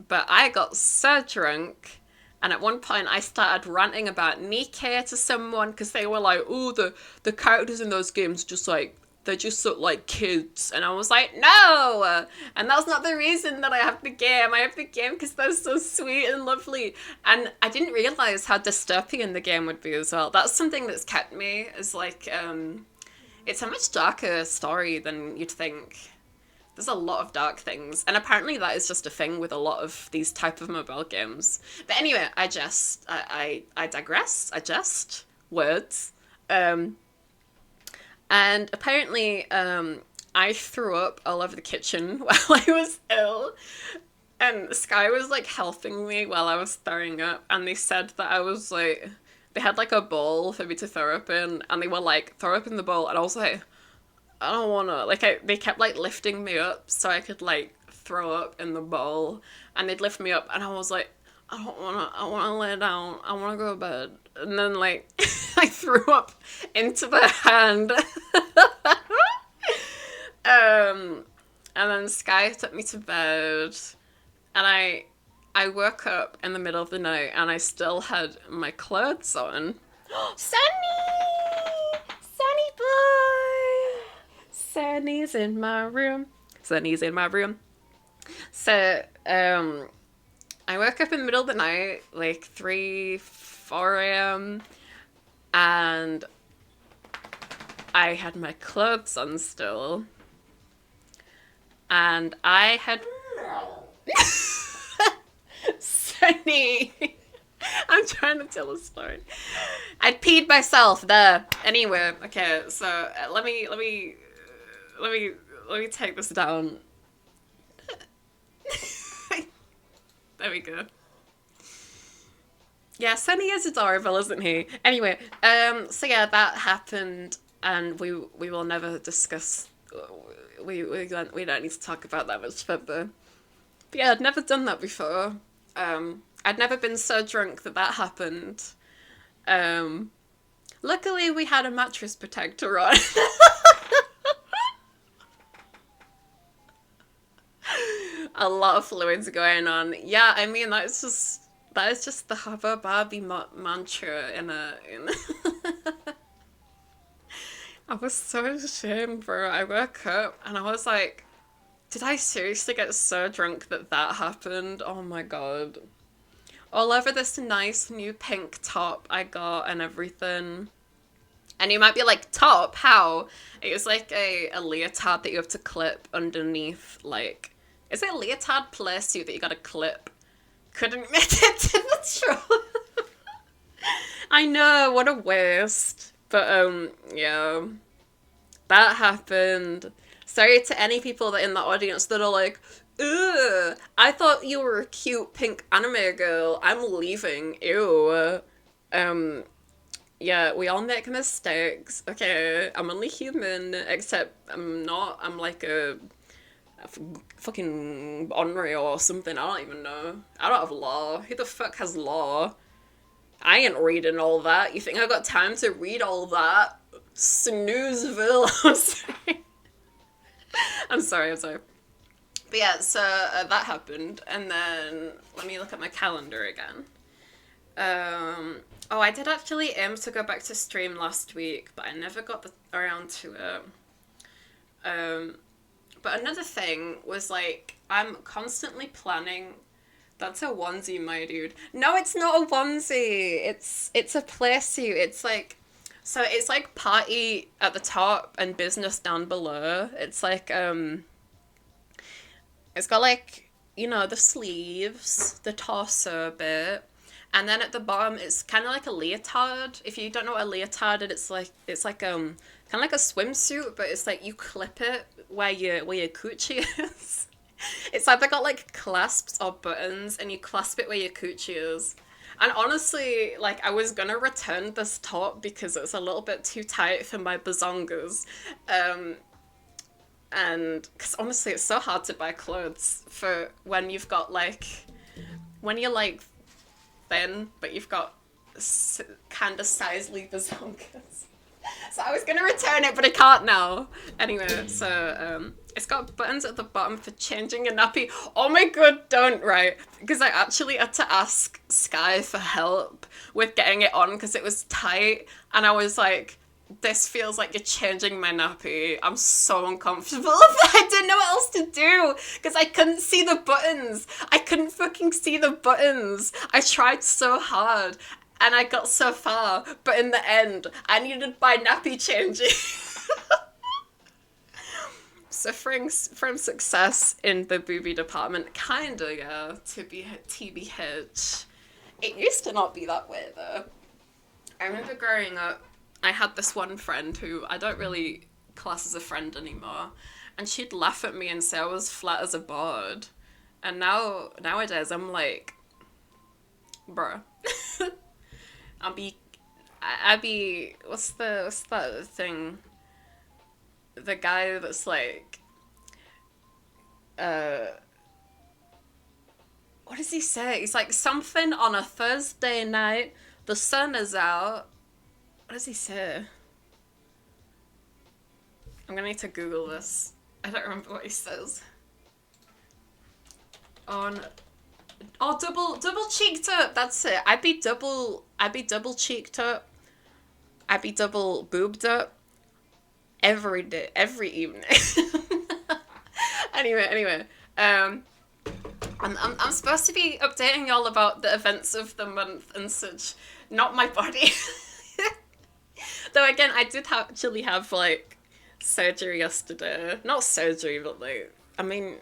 But I got so drunk, and at one point I started ranting about Nikkei to someone because they were like, oh, the characters in those games just like, they just look like kids. And I was like, no! And that's not the reason that I have the game. I have the game because they're so sweet and lovely. And I didn't realise how dystopian the game would be as well. That's something that's kept me, is like, it's a much darker story than you'd think. There's a lot of dark things, and apparently that is just a thing with a lot of these type of mobile games. But anyway, I digress. I jest. Words. And apparently, I threw up all over the kitchen while I was ill, and Sky was like helping me while I was throwing up, and they said that I was like, they had like a bowl for me to throw up in, and they were like, throw up in the bowl, and I was like, I don't wanna, like, they kept like lifting me up so I could like throw up in the bowl, and they'd lift me up, and I was like, I wanna lay down, I wanna go to bed, and then like I threw up into the hand. And then Sky took me to bed, and I woke up in the middle of the night and I still had my clothes on. Sunny boy! Sunny's in my room. Sunny's in my room. So, I woke up in the middle of the night, like 3, 4 a.m. and I had my clothes on still. And I had... Sunny! I'm trying to tell a story. I'd peed myself there. Anyway, okay, so let me take this down. There we go. Yeah, Sunny is adorable, isn't he? Anyway, so yeah, that happened, and we will never discuss. We don't need to talk about that much further. But yeah, I'd never done that before. I'd never been so drunk that happened. Luckily, we had a mattress protector on. A lot of fluids going on. Yeah, I mean, that is just the Hubba Barbie mantra in I was so ashamed, bro. I woke up and I was like, did I seriously get so drunk that happened? Oh my god. All over this nice new pink top I got and everything. And you might be like, top? How? It was like a leotard that you have to clip underneath, like... Is it a leotard play suit that you gotta clip? Couldn't make it to the show. I know, what a waste. But, yeah. That happened. Sorry to any people that in the audience that are like, ugh, I thought you were a cute pink anime girl. I'm leaving. Ew. Yeah, we all make mistakes. Okay, I'm only human, except I'm not. I'm like a fucking Onryo or something. I don't even know. I don't have law. Who the fuck has law? I ain't reading all that. You think I got time to read all that? Snoozeville. I'm sorry. But yeah, so that happened, and then let me look at my calendar again. Oh, I did actually aim to go back to stream last week, but I never got around to it. But another thing was, like, I'm constantly planning. That's a onesie, my dude. No, it's not a onesie. It's a playsuit. It's like, so it's like party at the top and business down below. It's like it's got, like, you know, the sleeves, the torso bit, and then at the bottom it's kind of like a leotard. If you don't know what a leotard is, it's like kind of like a swimsuit, but it's like you clip it where your coochie is. It's either got like clasps or buttons, and you clasp it where your coochie is. And honestly, like, I was gonna return this top because it's a little bit too tight for my bazongas. And because honestly, it's so hard to buy clothes for when you've got, like, when you're, like, thin, but you've got kind of sizely bazongas. So I was gonna return it, but I can't now. Anyway, so it's got buttons at the bottom for changing a nappy. Oh my god, don't, right? Because I actually had to ask Sky for help with getting it on because it was tight, and I was like, this feels like you're changing my nappy. I'm so uncomfortable. I didn't know what else to do because I couldn't see the buttons. I couldn't fucking see the buttons. I tried so hard. And I got so far, but in the end, I needed my nappy changing. So from success in the booby department, kinda, yeah, TBH. It used to not be that way, though. I remember growing up, I had this one friend who I don't really class as a friend anymore, and she'd laugh at me and say I was flat as a board. And nowadays, I'm like, bruh. I'd be what's that thing? The guy that's like, what does he say? He's like, something on a Thursday night, the sun is out. What does he say? I'm gonna need to Google this. I don't remember what he says. Oh, double cheeked up. That's it. I'd be double cheeked up. I'd be double boobed up every day, every evening. Anyway, I'm supposed to be updating y'all about the events of the month and such, not my body. Though again, I did actually have, like, surgery yesterday. Not surgery, but, like, I mean,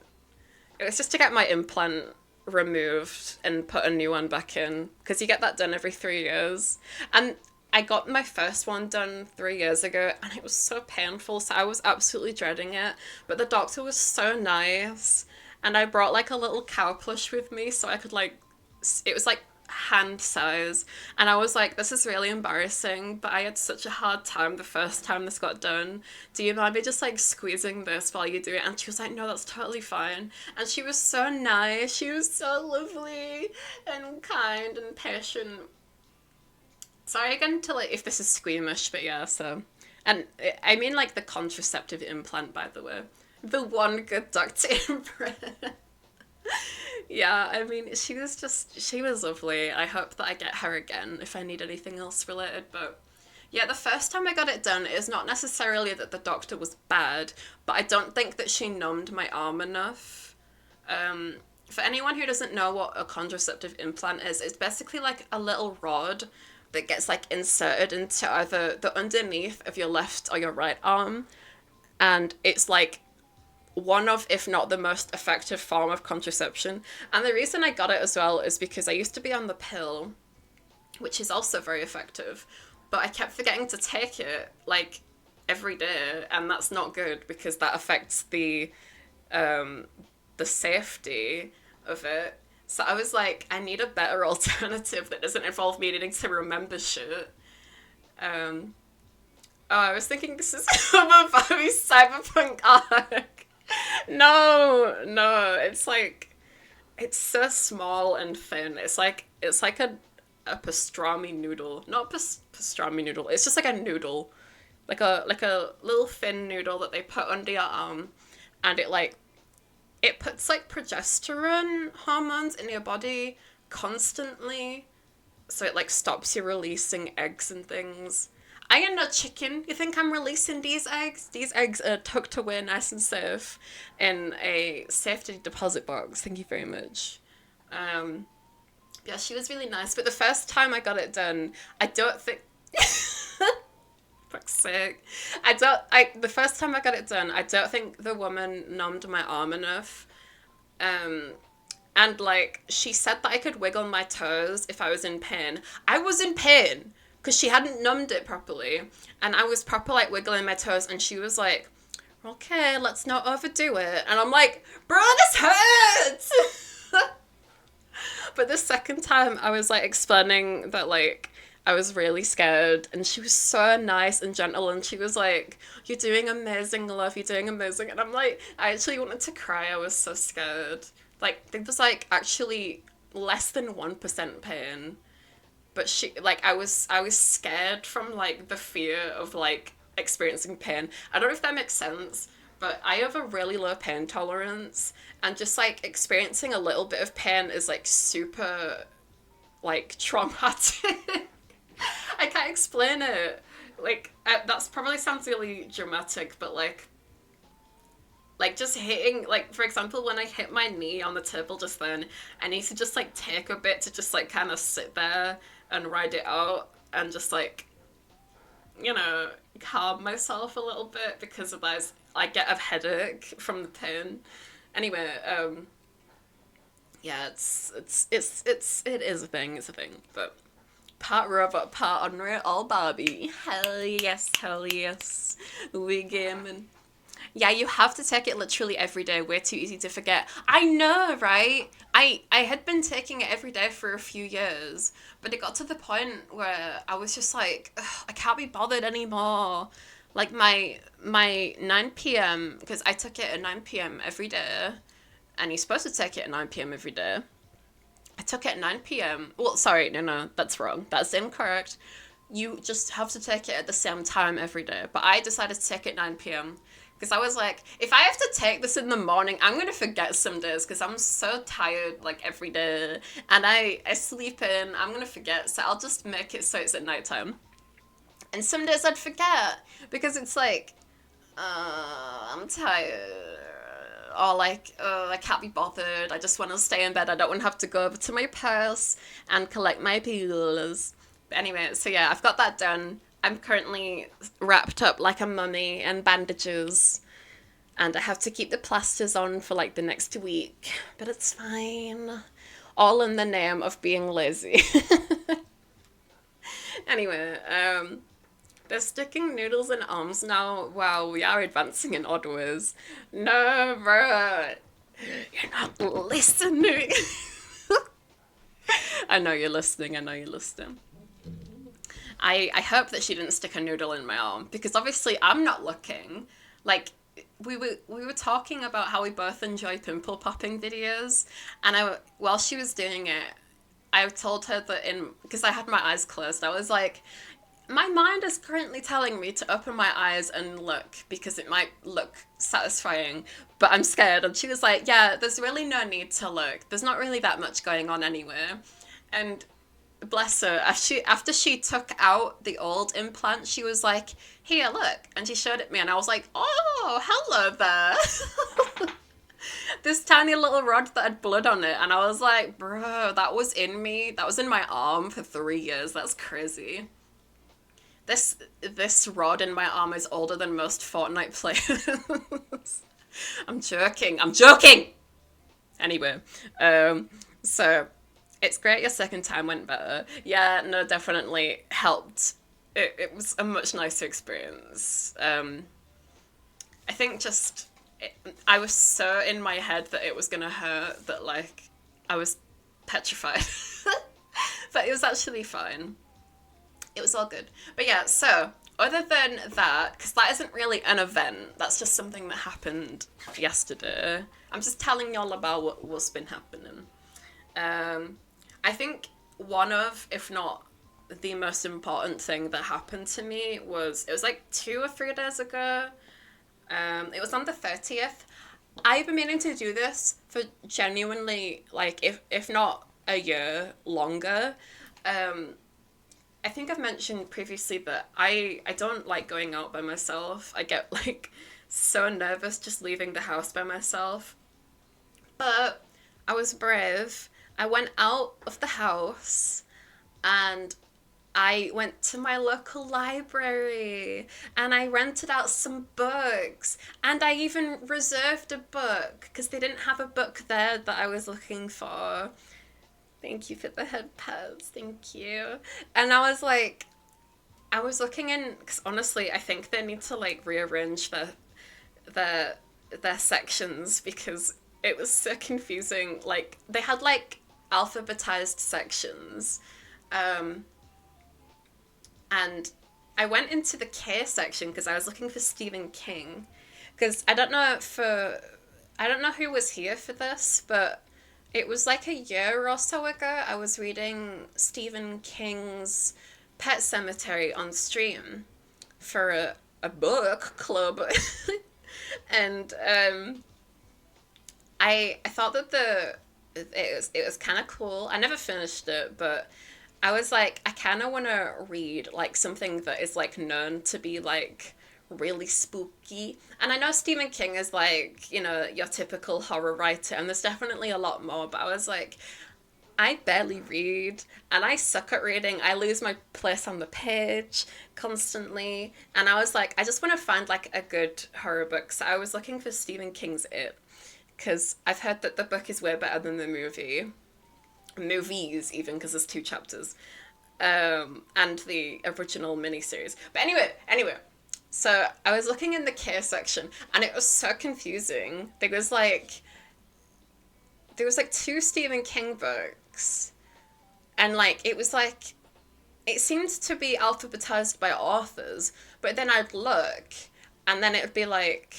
it was just to get my implant removed and put a new one back in, because you get that done every 3 years. And I got my first one done 3 years ago, and it was so painful, so I was absolutely dreading it. But the doctor was so nice, and I brought, like, a little cow plush with me so I could, like, it was like hand size, and I was like, this is really embarrassing, but I had such a hard time the first time this got done. Do you mind me just, like, squeezing this while you do it? And she was like, no, that's totally fine. And she was so nice. She was so lovely and kind and patient. Sorry again to, like, if this is squeamish, but yeah, so. And I mean, like, the contraceptive implant, by the way. The one good doctor implant. Yeah, I mean, she was lovely. I hope that I get her again if I need anything else related, but yeah, the first time I got it done, it's not necessarily that the doctor was bad, but I don't think that she numbed my arm enough. For anyone who doesn't know what a contraceptive implant is, it's basically like a little rod that gets, like, inserted into either the underneath of your left or your right arm, and it's like one of, if not the most effective form of contraception. And the reason I got it as well is because I used to be on the pill, which is also very effective, but I kept forgetting to take it, like, every day, and that's not good because that affects the safety of it. So I was like, I need a better alternative that doesn't involve me needing to remember shit. Oh, I was thinking this is a very cyberpunk arc. No, it's like, it's so small and thin. It's like a pastrami noodle. Not pastrami noodle. It's just like a noodle, like a little thin noodle that they put under your arm, and it puts like progesterone hormones in your body constantly, so it like stops you releasing eggs and things. I am not chicken. You think I'm releasing these eggs? These eggs are tucked away nice and safe in a safety deposit box. Thank you very much. Yeah, she was really nice. But the first time I got it done, I don't think... Fuck's sake. The first time I got it done, I don't think the woman numbed my arm enough. And like, she said that I could wiggle my toes if I was in pain. I was in pain because she hadn't numbed it properly. And I was proper like wiggling my toes, and she was like, okay, let's not overdo it. And I'm like, bro, this hurts! But the second time I was like explaining that like I was really scared, and she was so nice and gentle, and she was like, you're doing amazing, love, you're doing amazing. And I'm like, I actually wanted to cry. I was so scared. Like, there was like actually less than 1% pain, but she, like, I was scared from like the fear of like experiencing pain. I don't know if that makes sense, but I have a really low pain tolerance, and just like experiencing a little bit of pain is like super like traumatic. I can't explain it. Like, that's probably sounds really dramatic, but like just hitting, like, for example, when I hit my knee on the table just then, I need to just like take a bit to just like kind of sit there and ride it out and just like, you know, calm myself a little bit, because otherwise I get a headache from the pain. Anyway, yeah, it is a thing, it's a thing, but part robot, part Unreal, all Barbie. Hell yes, we gaming. Yeah, you have to take it literally every day. Way too easy to forget. I know, right? I had been taking it every day for a few years, but it got to the point where I was just like, I can't be bothered anymore. Like my 9 p.m, because I took it at 9 p.m. every day, and you're supposed to take it at 9 p.m. every day. I took it at 9 p.m. Well, sorry, no, that's wrong. That's incorrect. You just have to take it at the same time every day. But I decided to take it at 9 p.m. because I was like, if I have to take this in the morning, I'm going to forget some days because I'm so tired, like, every day. And I sleep in, I'm going to forget. So I'll just make it so it's at nighttime. And some days I'd forget because it's like, I'm tired. Or like, I can't be bothered. I just want to stay in bed. I don't want to have to go over to my purse and collect my pills. But anyway, so yeah, I've got that done. I'm currently wrapped up like a mummy in bandages. And I have to keep the plasters on for like the next week. But it's fine. All in the name of being lazy. Anyway, they're sticking noodles in arms now. Wow, we are advancing in odd ways. No, bro. You're not listening. I know you're listening. I hope that she didn't stick a noodle in my arm, because obviously I'm not looking. Like, we were talking about how we both enjoy pimple popping videos, and while she was doing it, I told her that because I had my eyes closed, I was like, my mind is currently telling me to open my eyes and look because it might look satisfying, but I'm scared. And she was like, yeah, there's really no need to look. There's not really that much going on anyway. And bless her, after she took out the old implant, she was like, here, look. And she showed it me, and I was like, oh, hello there. This tiny little rod that had blood on it. And I was like, bro, that was in me. That was in my arm for 3 years. That's crazy. This rod in my arm is older than most Fortnite players. I'm joking! Anyway, so it's great your second time went better. Yeah, no, definitely helped. It was a much nicer experience. I think just, I was so in my head that it was gonna hurt that, like, I was petrified. But it was actually fine. It was all good. But yeah, so, other than that, because that isn't really an event, that's just something that happened yesterday. I'm just telling y'all about what's been happening. I think one of, if not the most important thing that happened to me it was like 2 or 3 days ago. It was on the 30th. I've been meaning to do this for genuinely, like, if not a year longer. I think I've mentioned previously that I don't like going out by myself. I get, like, so nervous just leaving the house by myself. But I was brave. I went out of the house and I went to my local library and I rented out some books and I even reserved a book because they didn't have a book there that I was looking for. Thank you for the head pats. Thank you. And I was like, I was looking in, because honestly, I think they need to, like, rearrange their sections because it was so confusing. Like, they had, like, alphabetized sections. And I went into the K section because I was looking for Stephen King. Because I don't know who was here for this, but it was like a year or so ago. I was reading Stephen King's Pet Sematary on stream for a book club. And I thought that it was kind of cool. I never finished it, but I was like, I kind of want to read, like, something that is, like, known to be, like, really spooky. And I know Stephen King is, like, you know, your typical horror writer, and there's definitely a lot more, but I was like, I barely read, and I suck at reading. I lose my place on the page constantly, and I was like, I just want to find, like, a good horror book. So I was looking for Stephen King's It, because I've heard that the book is way better than the movies even, because there's 2 chapters, and the original miniseries. But anyway, so I was looking in the K section and it was so confusing. There was like 2 Stephen King books, and like it seemed to be alphabetized by authors, but then I'd look and then it would be like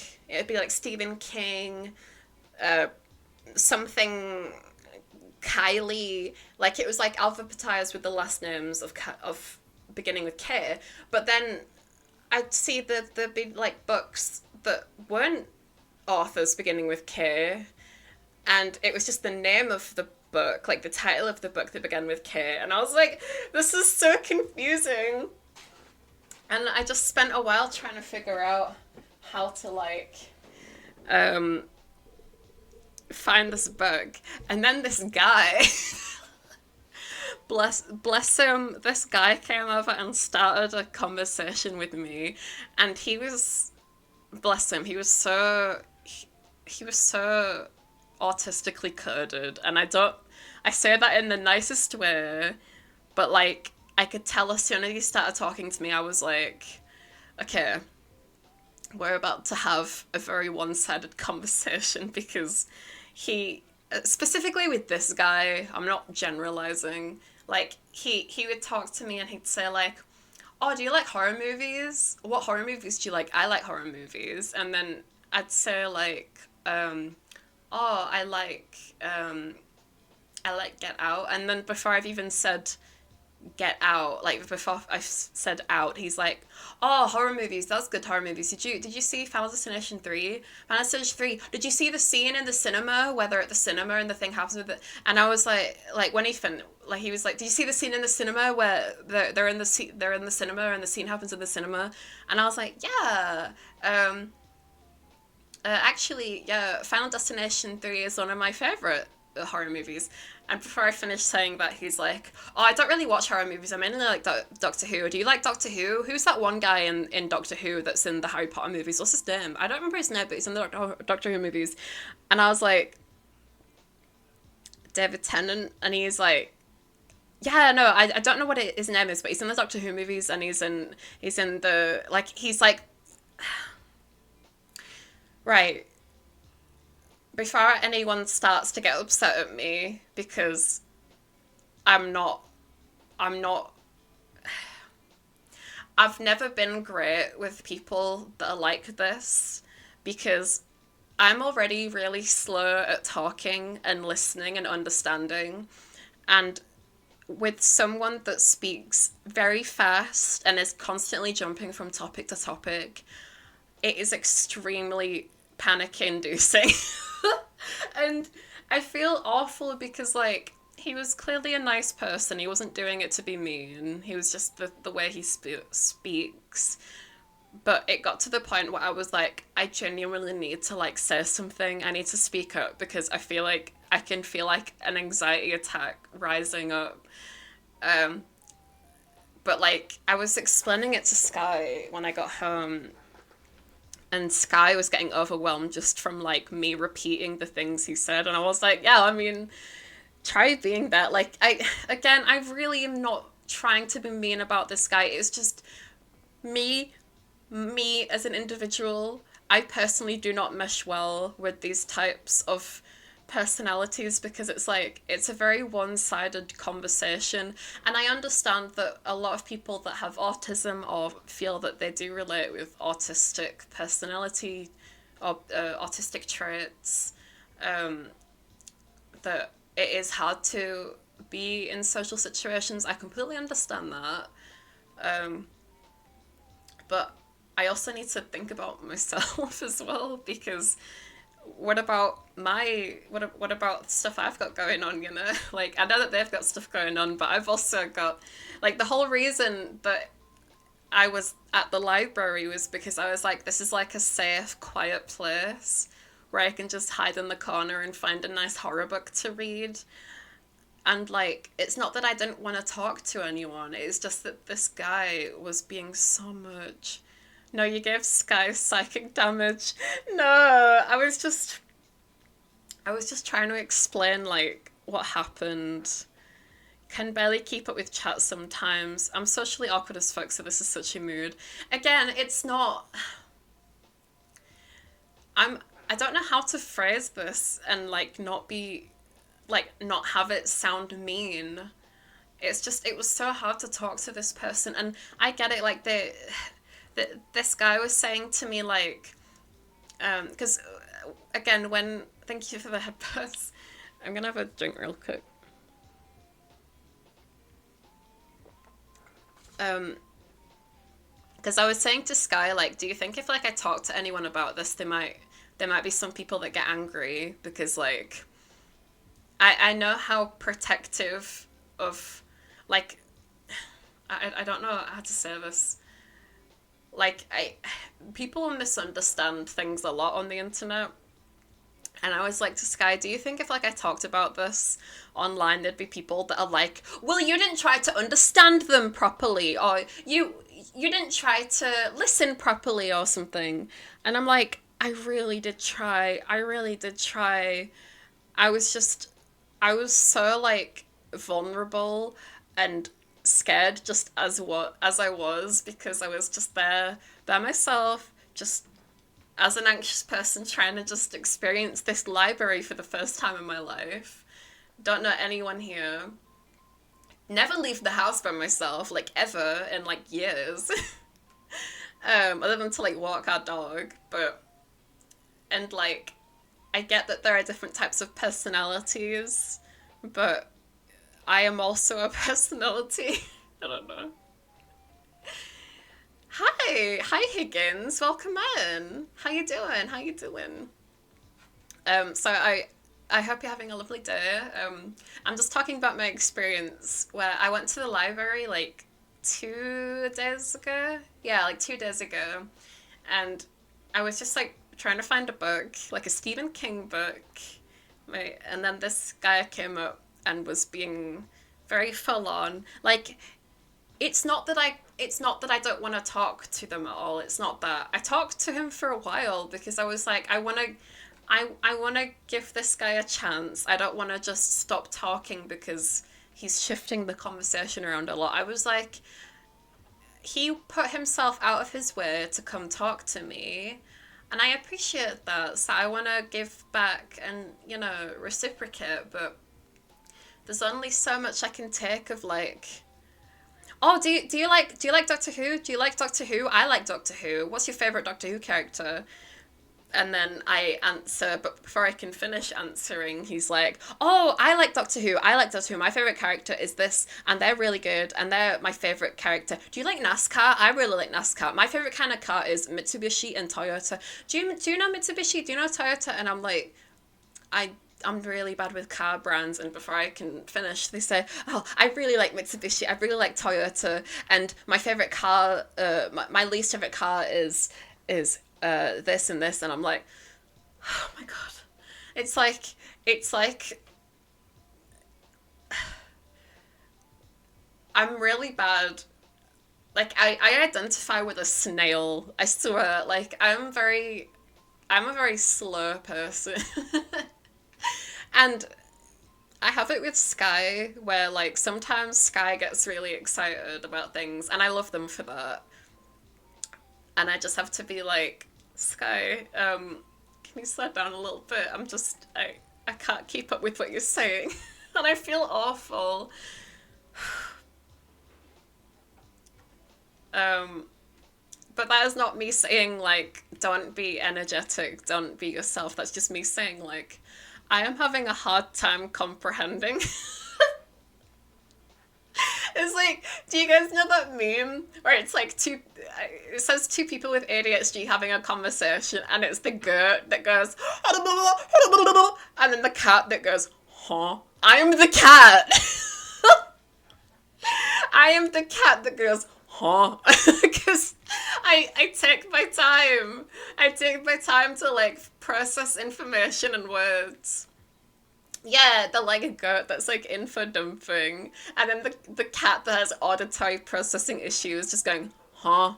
Stephen King, something Kylie, like it was like alphabetized with the last names of beginning with K, but then I'd see that there'd be like books that weren't authors beginning with K, and it was just the name of the book, like the title of the book that began with K, and I was like, this is so confusing. And I just spent a while trying to figure out how to, like, find this book. And then this guy, bless him, this guy came over and started a conversation with me, and he was, bless him, he was so autistically coded, and I say that in the nicest way, but like I could tell as soon as he started talking to me, I was like, okay, we're about to have a very one-sided conversation, because he, specifically with this guy, I'm not generalizing, like he would talk to me and he'd say like, oh, do you like horror movies? What horror movies do you like? I like horror movies. And then I'd say like, oh, I like Get Out. And then before I've even said Get Out, like before I've said out, he's like, oh, horror movies, that's good horror movies. Did you see Final Destination 3? Final Destination 3, did you see the scene in the cinema where they're at the cinema and the thing happens with it? And I was like when he was like, did you see the scene in the cinema where they're in the cinema and the scene happens in the cinema? And I was like, yeah, actually, yeah, Final Destination 3 is one of my favorite horror movies. And before I finished saying that, he's like, oh, I don't really watch horror movies, I mainly like Doctor Who. Do you like Doctor Who? Who's that one guy in Doctor Who that's in the Harry Potter movies? What's his name? I don't remember his name, but he's in the Doctor Who movies. And I was like, David Tennant. And he's like, yeah, no, I don't know what his name is, but he's in the Doctor Who movies, and he's in the, like, he's like, right. Before anyone starts to get upset at me, because I've never been great with people that are like this, because I'm already really slow at talking and listening and understanding, and with someone that speaks very fast and is constantly jumping from topic to topic, it is extremely panic inducing. And I feel awful because, like, he was clearly a nice person. He wasn't doing it to be mean. He was just the way he speaks. But it got to the point where I was like, I genuinely need to, like, say something. I need to speak up because I feel like I can feel like an anxiety attack rising up. But, like, I was explaining it to Sky when I got home, and Sky was getting overwhelmed just from, like, me repeating the things he said. And I was like, yeah, I mean, try being that. Like, I really am not trying to be mean about this guy. It's just me as an individual. I personally do not mesh well with these types of personalities because it's like, it's a very one-sided conversation. And I understand that a lot of people that have autism or feel that they do relate with autistic personality or autistic traits, that it is hard to be in social situations. I completely understand that. But I also need to think about myself as well, because what about what about stuff I've got going on, you know? Like, I know that they've got stuff going on, but I've also got, like, the whole reason that I was at the library was because I was like, this is like a safe, quiet place where I can just hide in the corner and find a nice horror book to read. And, like, it's not that I didn't want to talk to anyone, it's just that this guy was being so much. No, you gave Sky psychic damage. No, I was just trying to explain, like, what happened. Can barely keep up with chat sometimes. I'm socially awkward as fuck, so this is such a mood. Again, it's not... I don't know how to phrase this and, like, not be... like, not have it sound mean. It's just, it was so hard to talk to this person, and I get it, like, this guy was saying to me, like, because, again, thank you for the headphones. I'm gonna have a drink real quick. Because I was saying to Sky, like, do you think if, like, I talk to anyone about this, there might be some people that get angry, because, like, I know how protective of, like, I don't know how to say this. Like, people misunderstand things a lot on the internet. And I was like to Sky, do you think if, like, I talked about this online, there'd be people that are like, well, you didn't try to understand them properly, or you didn't try to listen properly or something. And I'm like, I really did try. I really did try. I was so, like, vulnerable and scared just as I was, because I was just there by myself, just as an anxious person trying to just experience this library for the first time in my life. Don't know anyone here. Never leave the house by myself, like, ever, in, like, years. Other than to, like, walk our dog, but, and, like, I get that there are different types of personalities, but I am also a personality. I don't know. Hi Higgins, welcome in. How you doing? So I hope you're having a lovely day. I'm just talking about my experience where I went to the library like 2 days ago. Yeah, like 2 days ago, and I was just like trying to find a book, like a Stephen King book, and then this guy came up and was being very full on. Like, it's not that I don't want to talk to them at all. It's not that. I talked to him for a while because I was like, I want to give this guy a chance. I don't want to just stop talking because he's shifting the conversation around a lot. I was like, he put himself out of his way to come talk to me, and I appreciate that. So I want to give back and, you know, reciprocate, but there's only so much I can take of, like, oh, do you like Doctor Who? Do you like Doctor Who? I like Doctor Who. What's your favorite Doctor Who character? And then I answer, but before I can finish answering, he's like, oh, I like Doctor Who. My favorite character is this, and they're really good, and they're my favorite character. Do you like NASCAR? I really like NASCAR. My favorite kind of car is Mitsubishi and Toyota. Do you know Mitsubishi? Do you know Toyota? And I'm like, I'm really bad with car brands, and before I can finish, they say, oh, I really like Mitsubishi, I really like Toyota, and my favorite car, my least favorite car is this and this, and I'm like, oh my god. It's like, I'm really bad. Like, I identify with a snail, I swear. Like, I'm a very slow person. And I have it with Sky, where like sometimes Sky gets really excited about things, and I love them for that. And I just have to be like, Sky, can you slow down a little bit? I can't keep up with what you're saying. And I feel awful. But that is not me saying like, don't be energetic, don't be yourself. That's just me saying like, I am having a hard time comprehending. It's like, do you guys know that meme where it's like it says two people with ADHD having a conversation, and it's the goat that goes, and then the cat that goes, huh? I am the cat. I am the cat that goes, huh? Because I take my time. I take my time to like process information and words. Yeah, the like a goat that's like info dumping, and then the cat that has auditory processing issues just going, huh?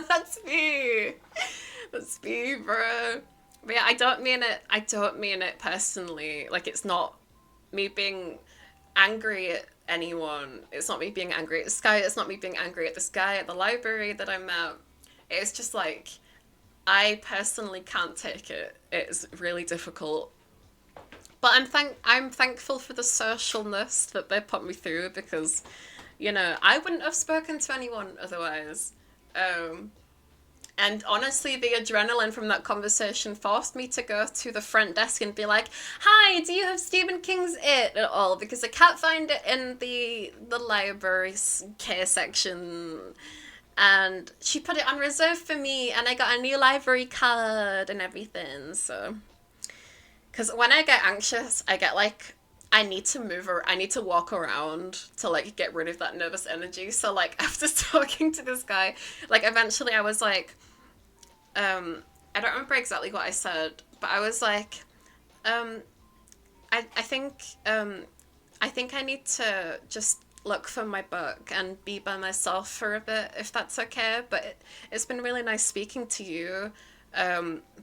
That's me. That's me, bro. But yeah, I don't mean it personally. Like, it's not me being angry at anyone. It's not me being angry at Sky. It's not me being angry at this guy at the library that I met. It's just like, I personally can't take it. It's really difficult. But I'm thankful for the socialness that they put me through, because, you know, I wouldn't have spoken to anyone otherwise. And honestly, the adrenaline from that conversation forced me to go to the front desk and be like, hi, do you have Stephen King's It at all? Because I can't find it in the library's K section. And she put it on reserve for me, and I got a new library card and everything, so... Because when I get anxious, I get like, I need to walk around to like get rid of that nervous energy. So like after talking to this guy, like eventually I was like, I don't remember exactly what I said, but I was like, I think I need to just look for my book and be by myself for a bit, if that's okay. But it's been really nice speaking to you,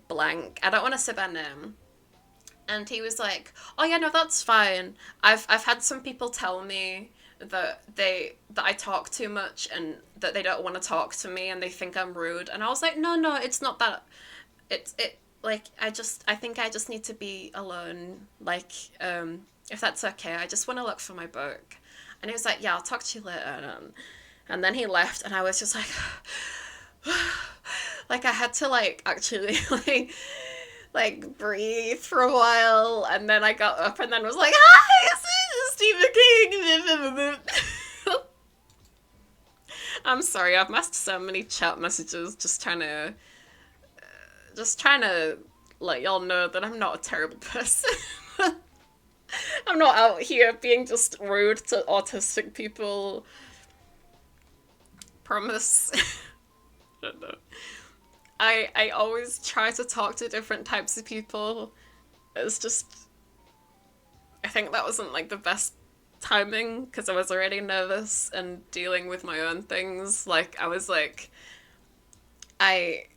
blank. I don't want to say their name. And he was like, oh yeah, no, that's fine. I've had some people tell me that I talk too much and that they don't want to talk to me and they think I'm rude. And I was like, no, it's not that. Like, I think I just need to be alone. Like, if that's okay, I just want to look for my book. And he was like, yeah, I'll talk to you later. And then he left, and I was just like, like I had to like actually like breathe for a while, and then I got up and then was like, hi, this is Stephen King. I'm sorry, I've missed so many chat messages just trying to let y'all know that I'm not a terrible person. I'm not out here being just rude to autistic people. Promise. I don't know. I always try to talk to different types of people. It's just, I think that wasn't like the best timing, because I was already nervous and dealing with my own things. Like, I was like, I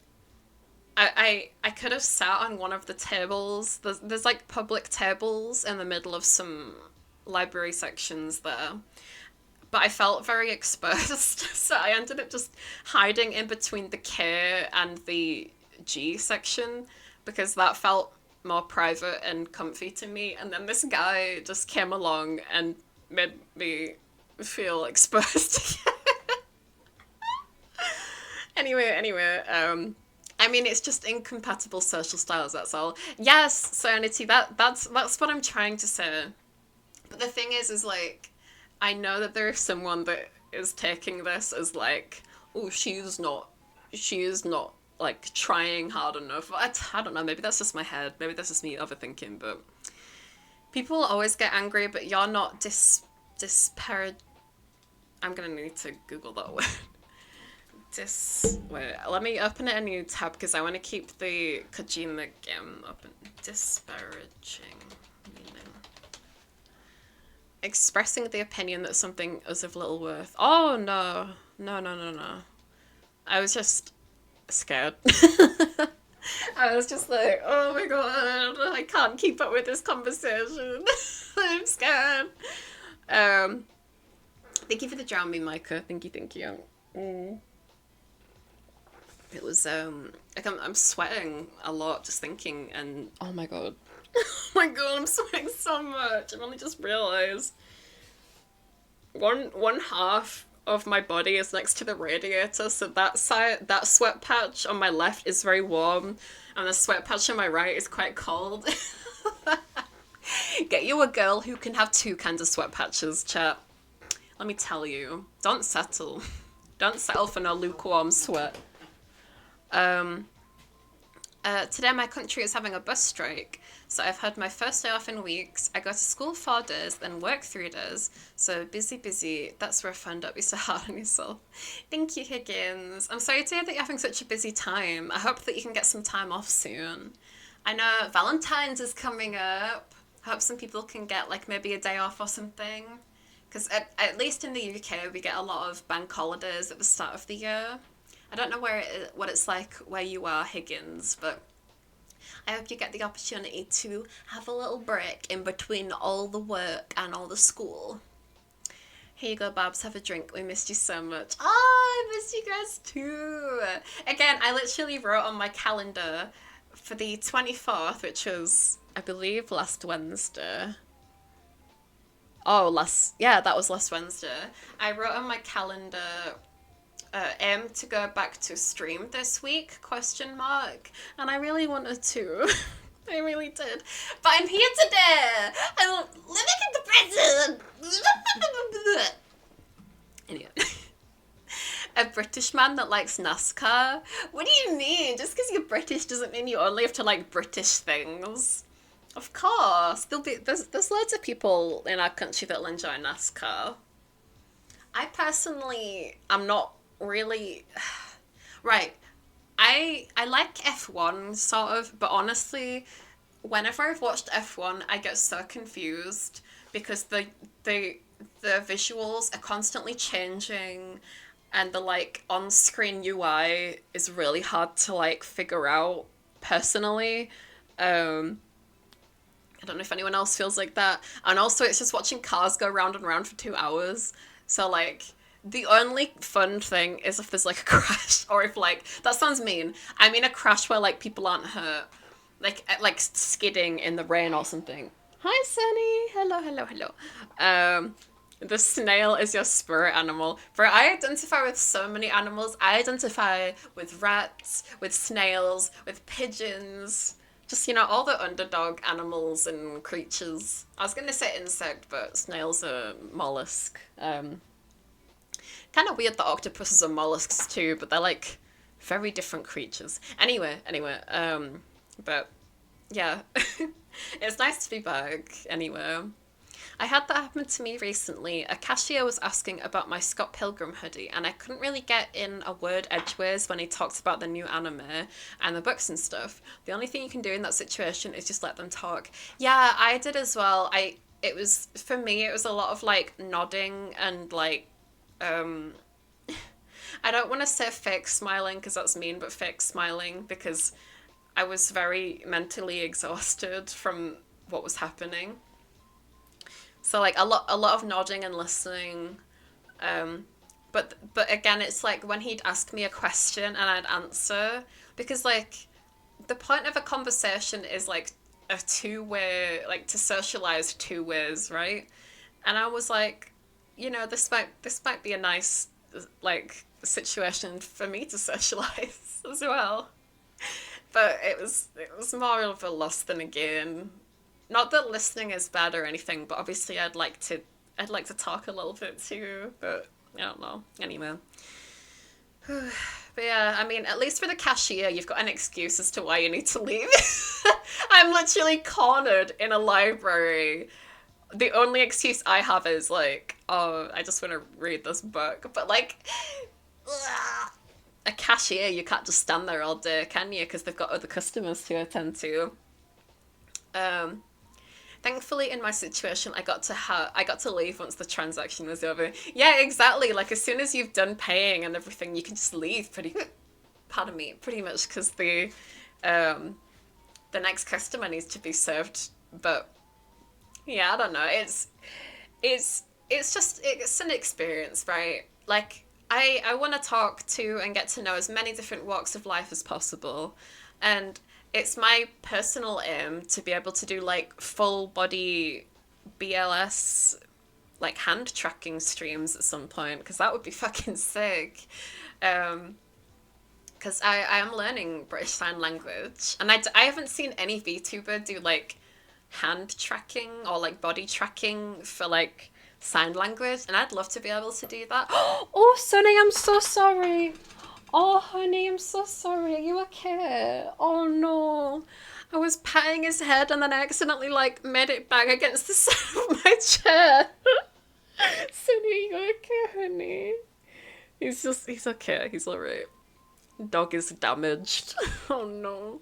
could have sat on one of the tables. There's like public tables in the middle of some library sections there. But I felt very exposed, so I ended up just hiding in between the K and the G section, because that felt more private and comfy to me. And then this guy just came along and made me feel exposed. Anyway, I mean, it's just incompatible social styles, that's all. Yes, Serenity, that's what I'm trying to say. But the thing is like, I know that there is someone that is taking this as like, oh, she is not, like, trying hard enough. I don't know, maybe that's just my head. Maybe that's just me overthinking, but people always get angry, but you're not disparage... I'm gonna need to Google that word. Wait, let me open a new tab because I want to keep the Kojima game open. Disparaging meaning. Expressing the opinion that something is of little worth. Oh no. No. I was just scared. I was just like, oh my god, I can't keep up with this conversation. I'm scared. Thank you for the drown me, Micah. Thank you. It was like I'm sweating a lot just thinking, and oh my god. Oh my god, I'm sweating so much. I've only just realized one half of my body is next to the radiator, so that sweat patch on my left is very warm and the sweat patch on my right is quite cold. Get you a girl who can have two kinds of sweat patches, chat. Let me tell you, don't settle. Don't settle for no lukewarm sweat. Today my country is having a bus strike, so I've had my first day off in weeks. I go to school 4 days, then work 3 days. So busy. That's rough, don't be so hard on yourself. Thank you, Higgins. I'm sorry to hear that you're having such a busy time. I hope that you can get some time off soon. I know Valentine's is coming up. I hope some people can get like maybe a day off or something. Because at least in the UK, we get a lot of bank holidays at the start of the year. I don't know what it's like where you are, Higgins, but I hope you get the opportunity to have a little break in between all the work and all the school. Here you go, Babs, have a drink. We missed you so much. Oh, I missed you guys too. Again, I literally wrote on my calendar for the 24th, which was, I believe, last Wednesday. Oh, that was last Wednesday. I wrote on my calendar, aim to go back to stream this week, ? And I really wanted to. I really did. But I'm here today. I'm living in the present. Anyway. A British man that likes NASCAR? What do you mean? Just because you're British doesn't mean you only have to like British things. Of course. There's loads of people in our country that'll enjoy NASCAR. I personally am not really... Right. I like F1 sort of, but honestly, whenever I've watched F1, I get so confused because the visuals are constantly changing and the like on-screen UI is really hard to like figure out personally. I don't know if anyone else feels like that. And also it's just watching cars go round and round for 2 hours. So like the only fun thing is if there's like a crash, or if like, that sounds mean. I mean a crash where like people aren't hurt. Like skidding in the rain or something. Hi Sunny, hello. The snail is your spirit animal. For I identify with so many animals. I identify with rats, with snails, with pigeons. Just, you know, all the underdog animals and creatures. I was going to say insect, but snails are mollusk. Kind of weird that octopuses are mollusks too, but they're like very different creatures. Anyway, but yeah, it's nice to be back anyway. I had that happen to me recently. A cashier was asking about my Scott Pilgrim hoodie, and I couldn't really get in a word edgeways when he talks about the new anime and the books and stuff. The only thing you can do in that situation is just let them talk. Yeah, I did as well. For me, it was a lot of like nodding and like, I don't want to say fake smiling because that's mean, but fake smiling because I was very mentally exhausted from what was happening. So like a lot of nodding and listening, but again, it's like when he'd ask me a question and I'd answer, because like the point of a conversation is like a two-way, like to socialize 2 ways, right? And I was like, you know, this might be a nice like situation for me to socialize as well. but it was more of a loss than a gain. Not that listening is bad or anything, but obviously I'd like to talk a little bit too, but I don't know. Anyway. But yeah, I mean, at least for the cashier, you've got an excuse as to why you need to leave. I'm literally cornered in a library. The only excuse I have is like, oh, I just want to read this book. But like, a cashier, you can't just stand there all day, can you? Because they've got other customers to attend to. Thankfully, in my situation, I got to leave once the transaction was over. Yeah, exactly. Like as soon as you've done paying and everything, you can just leave. Pretty much, because the next customer needs to be served. But yeah, I don't know. It's an experience, right? Like I want to talk to and get to know as many different walks of life as possible, and it's my personal aim to be able to do like full body BLS like hand tracking streams at some point, because that would be fucking sick. Because I am learning British Sign Language, and I haven't seen any VTuber do like hand tracking or like body tracking for like sign language, and I'd love to be able to do that. Oh, Sonny, I'm so sorry. Oh, honey, I'm so sorry. Are you okay? Oh, no. I was patting his head and then I accidentally, like, made it bang against the side of my chair. Sonny, are you okay, honey? He's okay. He's alright. Dog is damaged. Oh, no.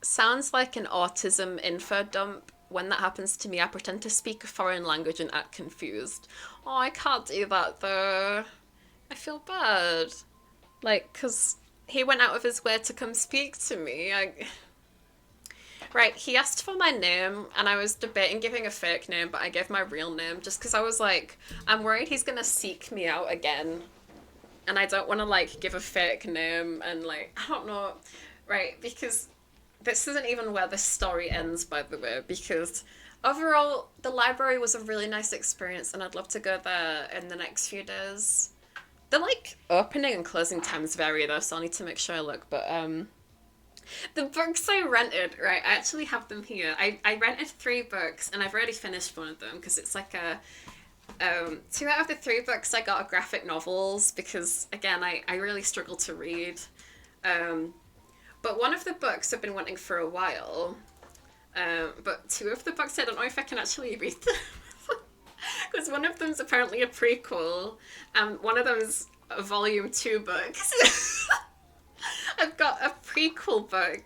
Sounds like an autism info dump. When that happens to me, I pretend to speak a foreign language and act confused. Oh, I can't do that, though. I feel bad. Like, because he went out of his way to come speak to me. Right, he asked for my name, and I was debating giving a fake name, but I gave my real name just because I was like, I'm worried he's gonna seek me out again. And I don't want to, like, give a fake name and, like, I don't know. Right, because this isn't even where this story ends, by the way, because overall, the library was a really nice experience, and I'd love to go there in the next few days. The, like, opening and closing times vary, though, so I'll need to make sure I look, but, the books I rented, right, I actually have them here. I rented 3 books, and I've already finished one of them, because it's like a, 2 out of the 3 books I got are graphic novels, because, again, I really struggle to read, but one of the books I've been wanting for a while, but 2 of the books I don't know if I can actually read them. Because one of them's apparently a prequel, and one of them's a volume 2 book. I've got a prequel book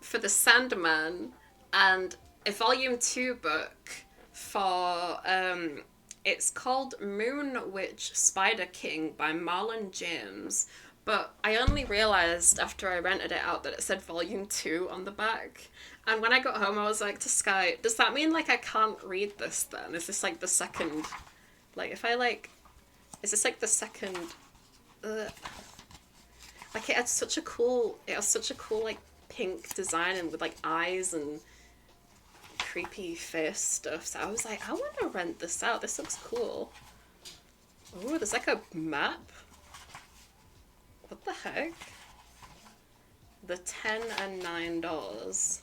for The Sandman, and a volume 2 book for, it's called Moon Witch Spider King by Marlon James, but I only realised after I rented it out that it said volume 2 on the back. And when I got home, I was like to Sky, does that mean, like, I can't read this then? Is this, like, the second... Like, if I, like... Is this, like, the second... Like, it has such a cool, like, pink design and with, like, eyes and creepy face stuff. So I was like, I want to rent this out. This looks cool. Ooh, there's, like, a map. What the heck? The $10 and $9.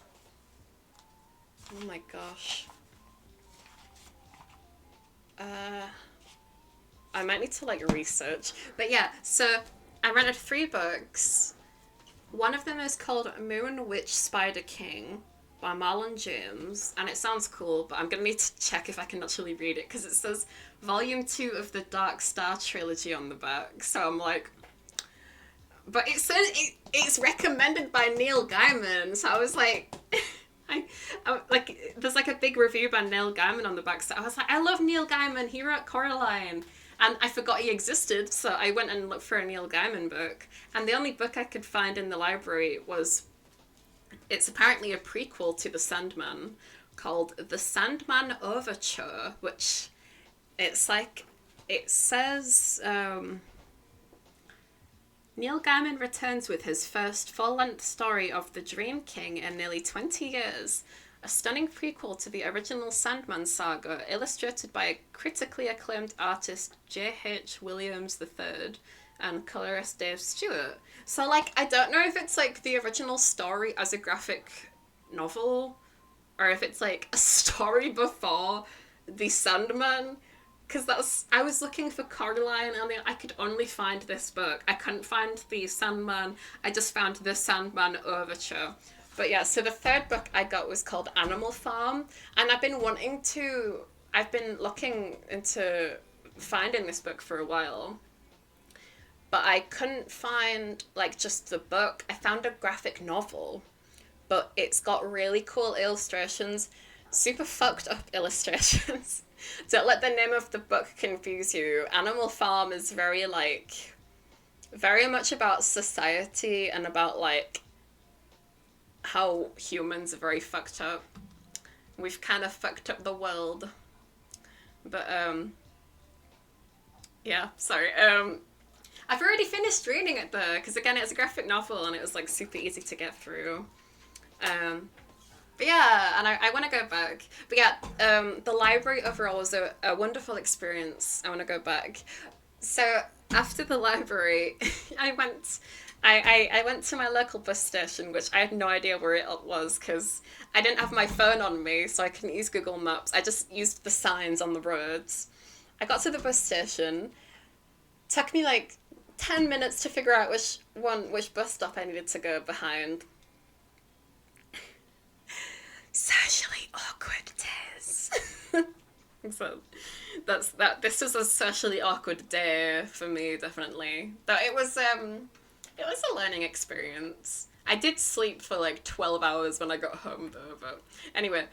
Oh my gosh. I might need to like research. But yeah, so I rented 3 books. One of them is called Moon Witch Spider King by Marlon James, and it sounds cool, but I'm gonna need to check if I can actually read it, because it says Volume 2 of the Dark Star trilogy on the back, so I'm like... But it says it's recommended by Neil Gaiman, so I was like... I like, there's like a big review by Neil Gaiman on the back, so I was like, I love Neil Gaiman, he wrote Coraline, and I forgot he existed, so I went and looked for a Neil Gaiman book, and the only book I could find in the library was, it's apparently a prequel to The Sandman, called The Sandman Overture, which, it's like, it says, Neil Gaiman returns with his first full-length story of the Dream King in nearly 20 years. a stunning prequel to the original Sandman saga, illustrated by critically acclaimed artist J.H. Williams III and colorist Dave Stewart. So, like, I don't know if it's, like, the original story as a graphic novel, or if it's, like, a story before the Sandman. Because I was looking for Coraline and I could only find this book. I couldn't find the Sandman. I just found the Sandman Overture. But yeah, so the third book I got was called Animal Farm. And I've been looking into finding this book for a while. But I couldn't find, like, just the book. I found a graphic novel. But it's got really cool illustrations. Super fucked up illustrations. Don't let the name of the book confuse you. Animal Farm is very much about society and about, like, how humans are very fucked up. We've kind of fucked up the world. But, yeah, sorry. I've already finished reading it though, because again, it's a graphic novel and it was, like, super easy to get through. But yeah, and I want to go back. But yeah, the library overall was a wonderful experience. I want to go back. So after the library, I went to my local bus station, which I had no idea where it was because I didn't have my phone on me, so I couldn't use Google Maps. I just used the signs on the roads. I got to the bus station. Took me like 10 minutes to figure out which bus stop I needed to go behind. Socially awkward days. So this was a socially awkward day for me, definitely. Though it was a learning experience. I did sleep for like 12 hours when I got home though, but anyway,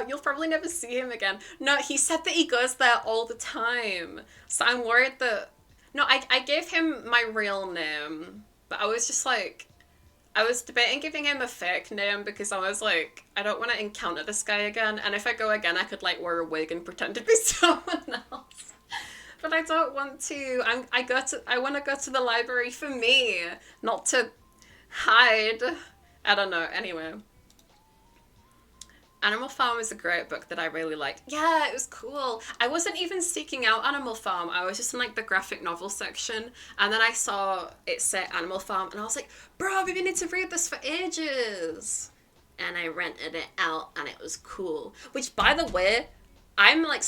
you'll probably never see him again. No, he said that he goes there all the time. So I'm worried that... No, I gave him my real name, but I was just like... I was debating giving him a fake name because I was like, I don't want to encounter this guy again. And if I go again, I could like wear a wig and pretend to be someone else. But I don't want to. I want to go to the library for me, not to hide. I don't know. Anyway. Animal Farm is a great book that I really liked. Yeah, it was cool. I wasn't even seeking out Animal Farm. I was just in like the graphic novel section. And then I saw it say Animal Farm and I was like, bro, I've been meaning to read this for ages. And I rented it out and it was cool. Which, by the way, I'm like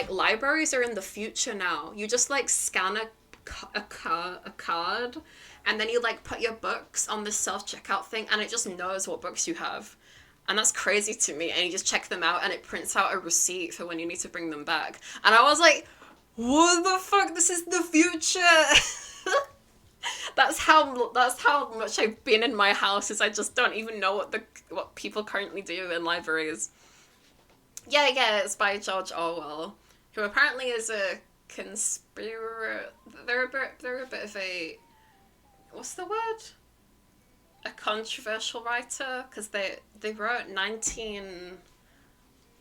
libraries are in the future now. You just like scan a card and then you like put your books on the self-checkout thing and it just knows what books you have. And that's crazy to me. And you just check them out and it prints out a receipt for when you need to bring them back. And I was like, what the fuck? This is the future. That's how much I've been in my house, is I just don't even know what people currently do in libraries. Yeah, it's by George Orwell, who apparently is a conspirator. They're a bit of a... What's the word? A controversial writer, because they wrote 19...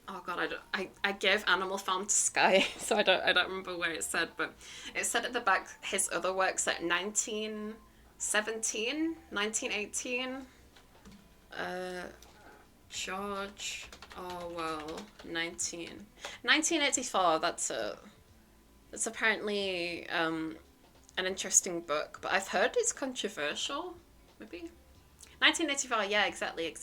Oh god, I gave Animal Farm to Sky, so I don't remember where it said, but it said at the back his other works at 1917, 1918. George Orwell, 1984. That's apparently an interesting book, but I've heard it's controversial. Maybe 1984. Yeah, exactly.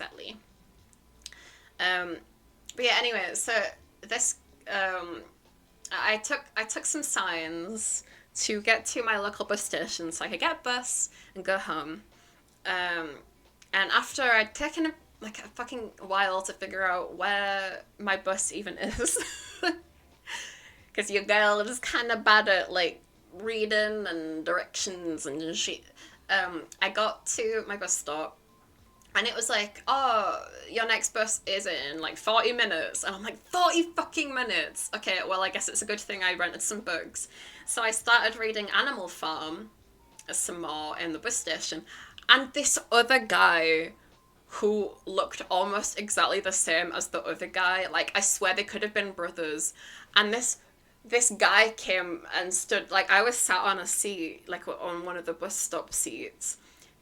But yeah, anyway, so this I took some signs to get to my local bus station so I could get a bus and go home. And after I'd taken a fucking while to figure out where my bus even is, because your girl is kind of bad at like reading and directions and shit. I got to my bus stop and it was like, oh, your next bus is in like 40 minutes. And I'm like, 40 fucking minutes? Okay, well, I guess it's a good thing I rented some books. So I started reading Animal Farm some more in the bus station. And this other guy who looked almost exactly the same as the other guy, like I swear they could have been brothers. And this guy came and stood, like I was sat on a seat, like on one of the bus stop seats.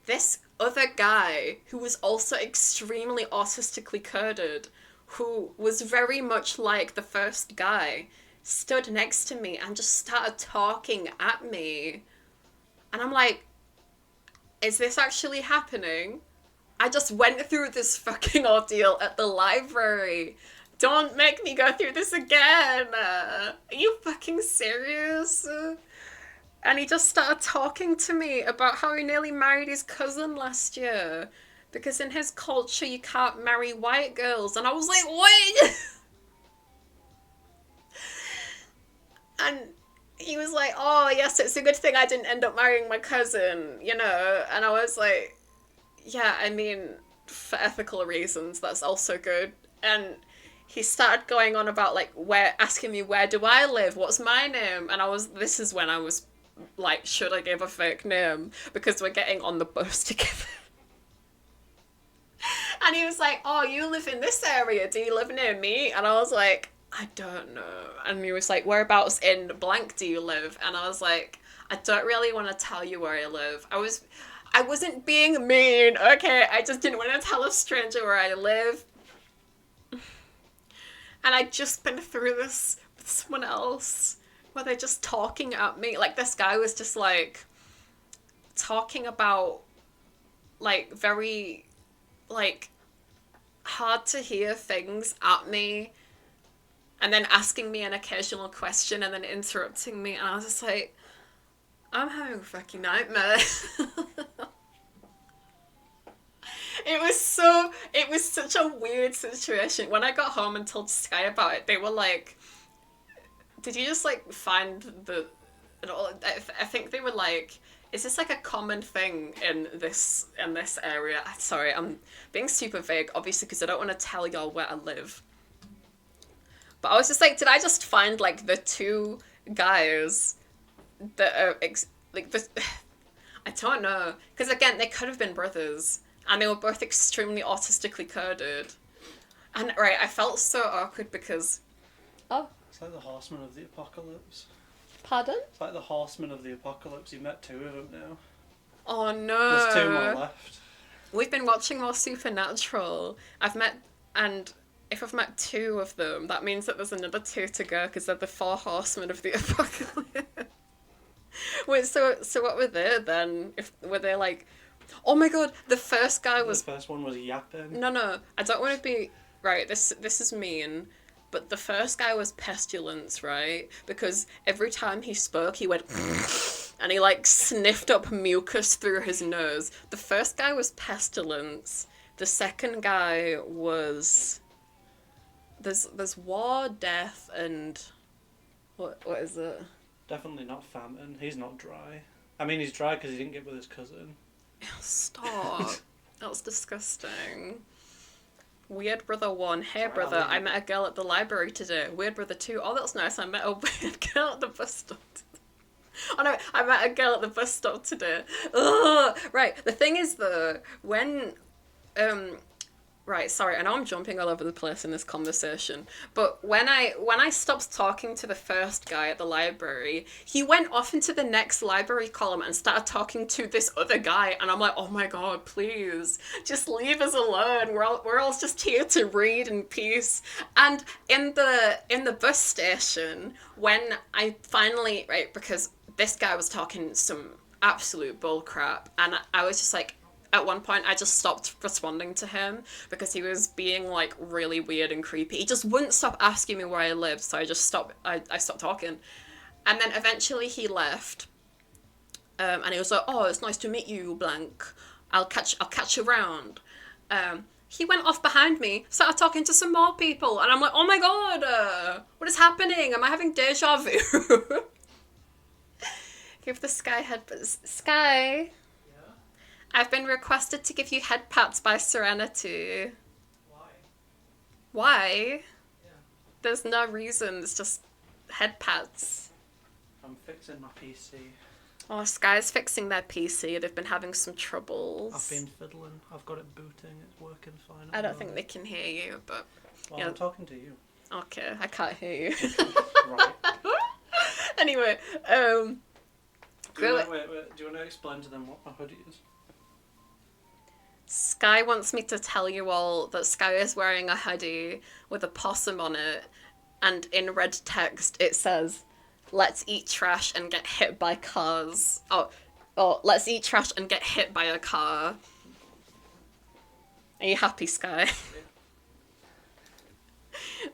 This other guy who was also extremely autistically coded, who was very much like the first guy, stood next to me and just started talking at me. And I'm like, is this actually happening? I just went through this fucking ordeal at the library. Don't make me go through this again. Are you fucking serious? And he just started talking to me about how he nearly married his cousin last year. Because in his culture, you can't marry white girls. And I was like, wait! And he was like, oh, yes, it's a good thing I didn't end up marrying my cousin, you know? And I was like, yeah, I mean, for ethical reasons, that's also good. And he started going on about, like, asking me, where do I live? What's my name? And this is when I was like, should I give a fake name? Because we're getting on the bus together. And he was like, oh, you live in this area. Do you live near me? And I was like, I don't know. And he was like, whereabouts in blank do you live? And I was like, I don't really want to tell you where I live. I wasn't being mean, okay? I just didn't want to tell a stranger where I live. And I'd just been through this with someone else, where they're just talking at me. Like, this guy was just, like, talking about, like, very, like, hard to hear things at me, and then asking me an occasional question and then interrupting me. And I was just like, I'm having a fucking nightmare. It was such a weird situation. When I got home and told Sky about it, they were like, did you just, like, find the... I think they were like, is this, like, a common thing in this area? Sorry, I'm being super vague, obviously, because I don't want to tell y'all where I live. But I was just like, did I just find, like, the two guys that are, I don't know. Because, again, they could have been brothers, and they were both extremely autistically coded. And, right, I felt so awkward because... Oh. It's like the Horsemen of the Apocalypse. Pardon? It's like the Horsemen of the Apocalypse. You've met two of them now. Oh no. There's two more left. We've been watching more Supernatural. If I've met two of them, that means that there's another two to go, because they're the 4 Horsemen of the Apocalypse. Wait, so what were they then? Were they like... Oh my god, the first guy was... The first one was yapping. No, I don't want to be... Right, this is mean. But the first guy was Pestilence, right? Because every time he spoke, he went... and he, like, sniffed up mucus through his nose. The first guy was Pestilence. The second guy was... There's War, Death, and... What is it? Definitely not Famine. He's not dry. I mean, he's dry because he didn't get with his cousin. Stop. That's disgusting. Weird Brother 1. Hey brother, I met a girl at the library today. Weird Brother 2. Oh, that's nice. I met a weird girl at the bus stop today. Oh no, I met a girl at the bus stop today. Ugh. Right, the thing is though, when... Right, sorry, I know I'm jumping all over the place in this conversation, but when I stopped talking to the first guy at the library, he went off into the next library column and started talking to this other guy, and I'm like, oh my god, please, just leave us alone. We're all just here to read in peace. And in the bus station, when I finally, right, because this guy was talking some absolute bull crap, and I was just like, at one point, I just stopped responding to him because he was being, like, really weird and creepy. He just wouldn't stop asking me where I lived, so I just stopped talking. And then eventually he left. And he was like, oh, it's nice to meet you, blank. I'll catch you around. He went off behind me, started talking to some more people, and I'm like, oh my god, what is happening? Am I having deja vu? Give the Sky head... Sky... I've been requested to give you head pats by Serenity. Why? Why? Yeah. There's no reason, it's just head pats. I'm fixing my PC. Oh, Sky's fixing their PC. They've been having some troubles. I've been fiddling. I've got it booting. It's working fine. I don't think they can hear you, but... Well, yeah. I'm talking to you. Okay, I can't hear you. Right. Anyway, Wait. Do you want to explain to them what my hoodie is? Sky wants me to tell you all that Sky is wearing a hoodie with a possum on it, and in red text it says, "Let's eat trash and get hit by cars." Oh, let's eat trash and get hit by a car. Are you happy, Sky?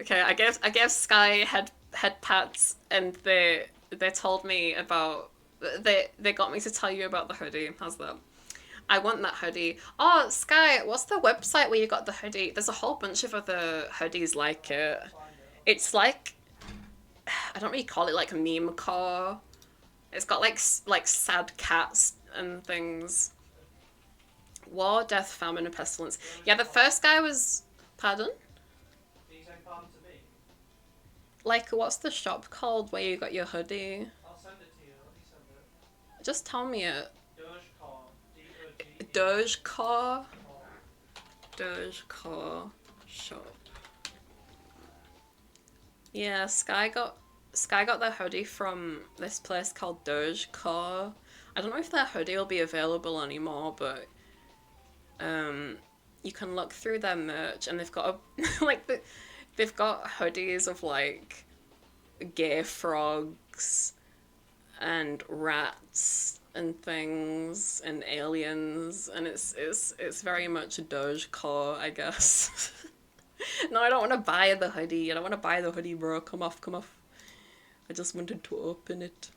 Okay, I gave Sky head pats, and they told me about, they got me to tell you about the hoodie. How's that? I want that hoodie. Oh, Sky, what's the website where you got the hoodie? There's a whole bunch of other hoodies like it. It's like, I don't really call it like a meme core. It's got like sad cats and things. War, death, famine, and pestilence. Yeah, the first guy was, pardon? Like, what's the shop called where you got your hoodie? I'll send it to you. Let me send it. Just tell me it. Dogecore. Dogecore? Dogecore shop. Yeah, Sky got their hoodie from this place called Dogecore. I don't know if their hoodie will be available anymore, but you can look through their merch, and they've got a they've got hoodies of like gay frogs and rats and things and aliens, and it's very much Dogecore, I guess. No, I don't want to buy the hoodie. I don't want to buy the hoodie, bro. Come off, come off. I just wanted to open it.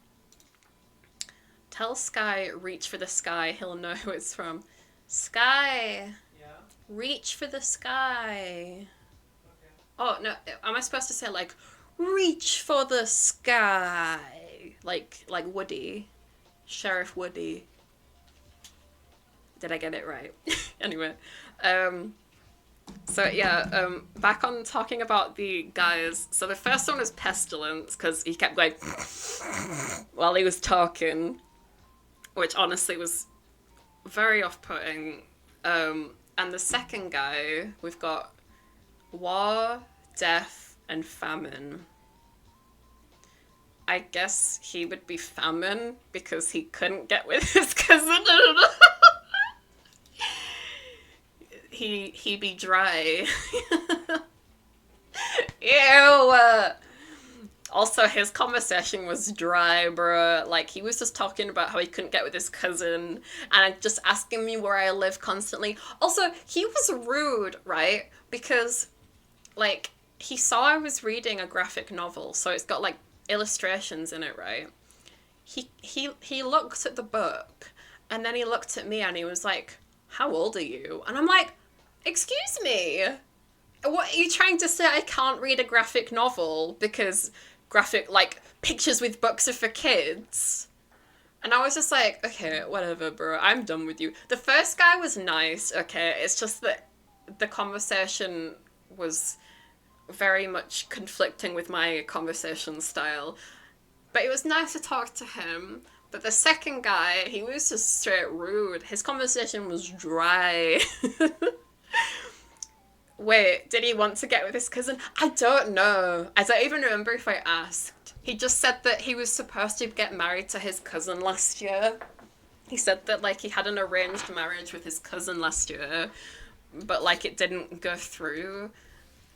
Tell Sky, reach for the sky. He'll know who it's from. Sky! Yeah? Reach for the sky. Okay. Oh, no. Am I supposed to say, like, reach for the sky? Like Woody. Sheriff Woody. Did I get it right? Anyway. So yeah, back on talking about the guys. So the first one was Pestilence, because he kept going while he was talking, which honestly was very off-putting. And the second guy, we've got War, Death, and Famine. I guess he would be Famine because he couldn't get with his cousin. He be dry. Ew. Also, his conversation was dry, bruh. Like, he was just talking about how he couldn't get with his cousin and just asking me where I live constantly. Also, he was rude, right? Because, like, he saw I was reading a graphic novel, so it's got, like, illustrations in it, right? He looked at the book, and then he looked at me and he was like, "How old are you?" And I'm like, "Excuse me? What are you trying to say? I can't read a graphic novel because graphic, like, pictures with books are for kids?" And I was just like, okay, whatever, bro. I'm done with you. The first guy was nice, okay? It's just that the conversation was very much conflicting with my conversation style. But it was nice to talk to him. But the second guy, he was just straight rude. His conversation was dry. Wait, did he want to get with his cousin? I don't know. I don't even remember if I asked. He just said that he was supposed to get married to his cousin last year. He said that, like, he had an arranged marriage with his cousin last year, but, like, it didn't go through.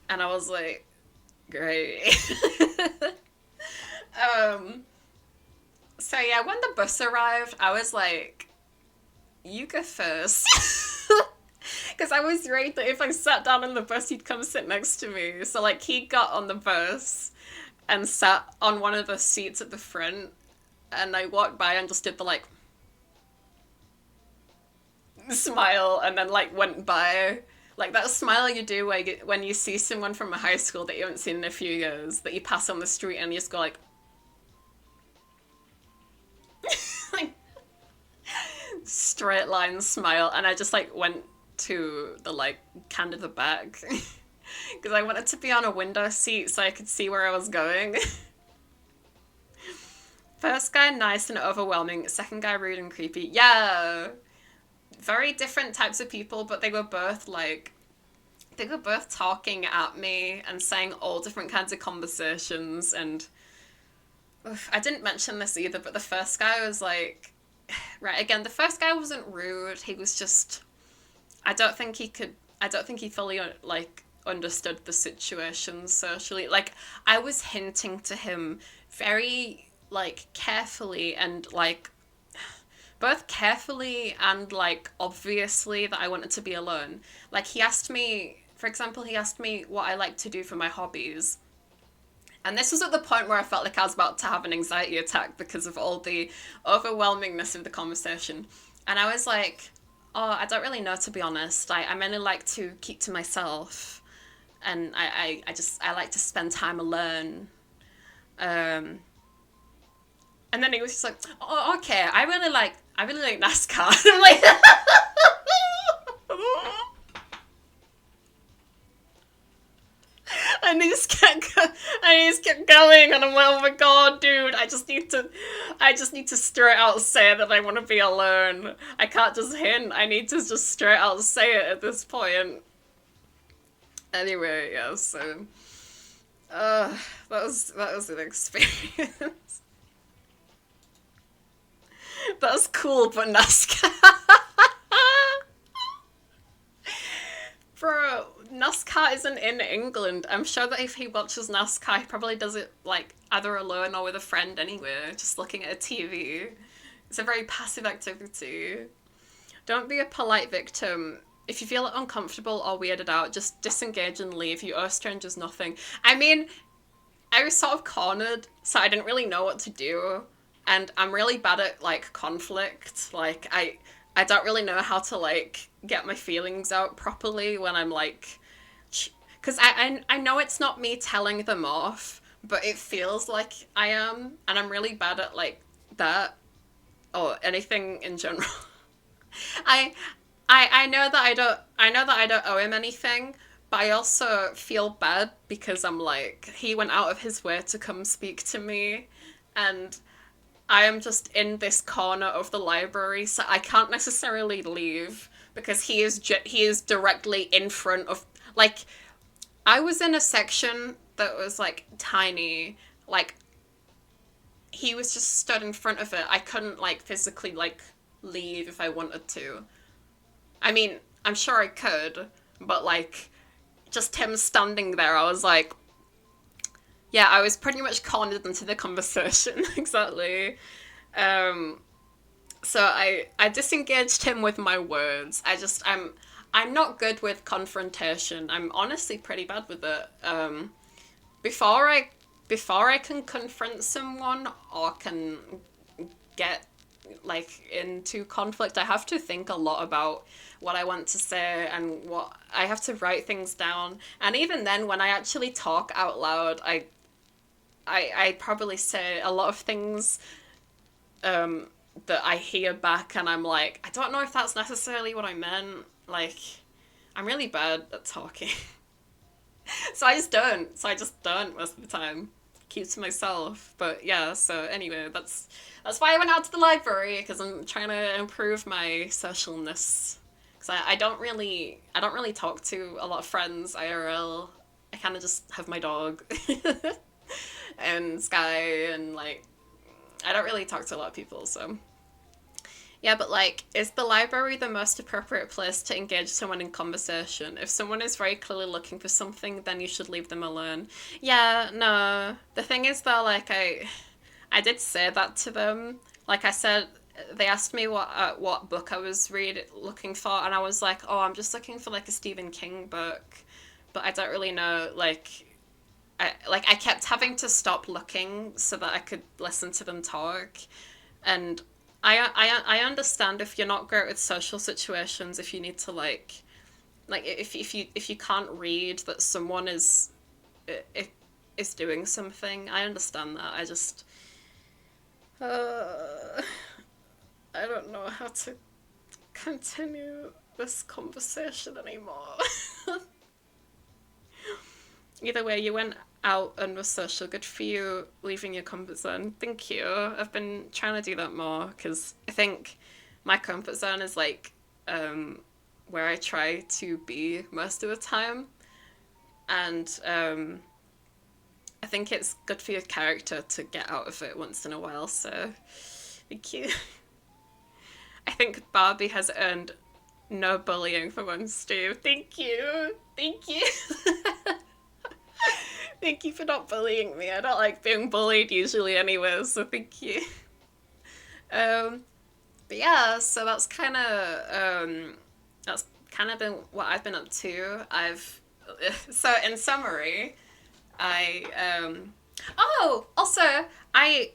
And I was like, great. So yeah, when the bus arrived, I was like, you go first. Because I was worried that if I sat down on the bus, he'd come sit next to me. So, like, he got on the bus and sat on one of the seats at the front, and I walked by and just did the, like, smile, and then, like, went by. Like, that smile you do when you see someone from a high school that you haven't seen in a few years, that you pass on the street and you just go, like, like, straight line smile. And I just, like, went to the, like, kind of the back because I wanted to be on a window seat so I could see where I was going. First guy nice and overwhelming, second guy rude and creepy. Yeah, very different types of people, but they were both like, they were both talking at me and saying all different kinds of conversations. And I didn't mention this either, but the first guy was like, right, again, the first guy wasn't rude, he was just, I don't think he could. I don't think he fully like understood the situation socially. Like I was hinting to him very like carefully and like both carefully and like obviously that I wanted to be alone. Like he asked me, for example, he asked me what I like to do for my hobbies. And this was at the point where I felt like I was about to have an anxiety attack because of all the overwhelmingness of the conversation. And I was like, oh, I don't really know, to be honest. I mainly like to keep to myself. And I like to spend time alone. And then he was just like, oh, okay, I really like NASCAR. I'm like, and he just kept going, and I'm like, oh my god, dude, I just need to straight out say that I want to be alone. I can't just hint. I need to just straight out say it at this point. Anyway, yeah, so that was an experience. That was cool, but NASCAR. Bro, NASCAR isn't in England. I'm sure that if he watches NASCAR, he probably does it like either alone or with a friend anyway, just looking at a TV. It's a very passive activity. Don't be a polite victim. If you feel uncomfortable or weirded out, just disengage and leave. You owe strangers nothing. I mean, I was sort of cornered, so I didn't really know what to do. And I'm really bad at like conflict. Like I don't really know how to like get my feelings out properly when I'm like, because I know it's not me telling them off, but it feels like I am, and I'm really bad at like that or anything in general. I know that I don't owe him anything, but I also feel bad because I'm like, he went out of his way to come speak to me, and I am just in this corner of the library, so I can't necessarily leave because he is directly in front of, like, I was in a section that was like tiny, like he was just stood in front of it. I couldn't like physically like leave if I wanted to. I mean, I'm sure I could, but like just him standing there, I was like, yeah, I was pretty much cornered into the conversation. Exactly. So I disengaged him with my words. I'm not good with confrontation. I'm honestly pretty bad with it. Before I can confront someone or can get like into conflict, I have to think a lot about what I want to say and what I have to write things down. And even then, when I actually talk out loud, I probably say a lot of things that I hear back and I'm like, I don't know if that's necessarily what I meant. Like, I'm really bad at talking. So I just don't most of the time. Keep to myself. But yeah, so anyway, that's why I went out to the library, because I'm trying to improve my socialness. Because I don't really talk to a lot of friends IRL. I kind of just have my dog. And Sky, and like I don't really talk to a lot of people, so yeah. But like, is the library the most appropriate place to engage someone in conversation? If someone is very clearly looking for something, then you should leave them alone. Yeah, no, the thing is though, like I did say that to them. Like I said, they asked me what book I was looking for, and I was like, oh, I'm just looking for like a Stephen King book, but I don't really know, like I kept having to stop looking so that I could listen to them talk. And I understand if you're not great with social situations, if you need to like if you can't read that someone is doing something. I understand that. I just I don't know how to continue this conversation anymore. Either way, you went out and were social. Good for you, leaving your comfort zone. Thank you. I've been trying to do that more, because I think my comfort zone is like where I try to be most of the time. And I think it's good for your character to get out of it once in a while, so thank you. I think Barbie has earned No bullying for one, Steve. Thank you. Thank you. Thank you for not bullying me. I don't like being bullied usually anyway, so thank you. But yeah, so that's kind of been what I've been up to. So in summary, also I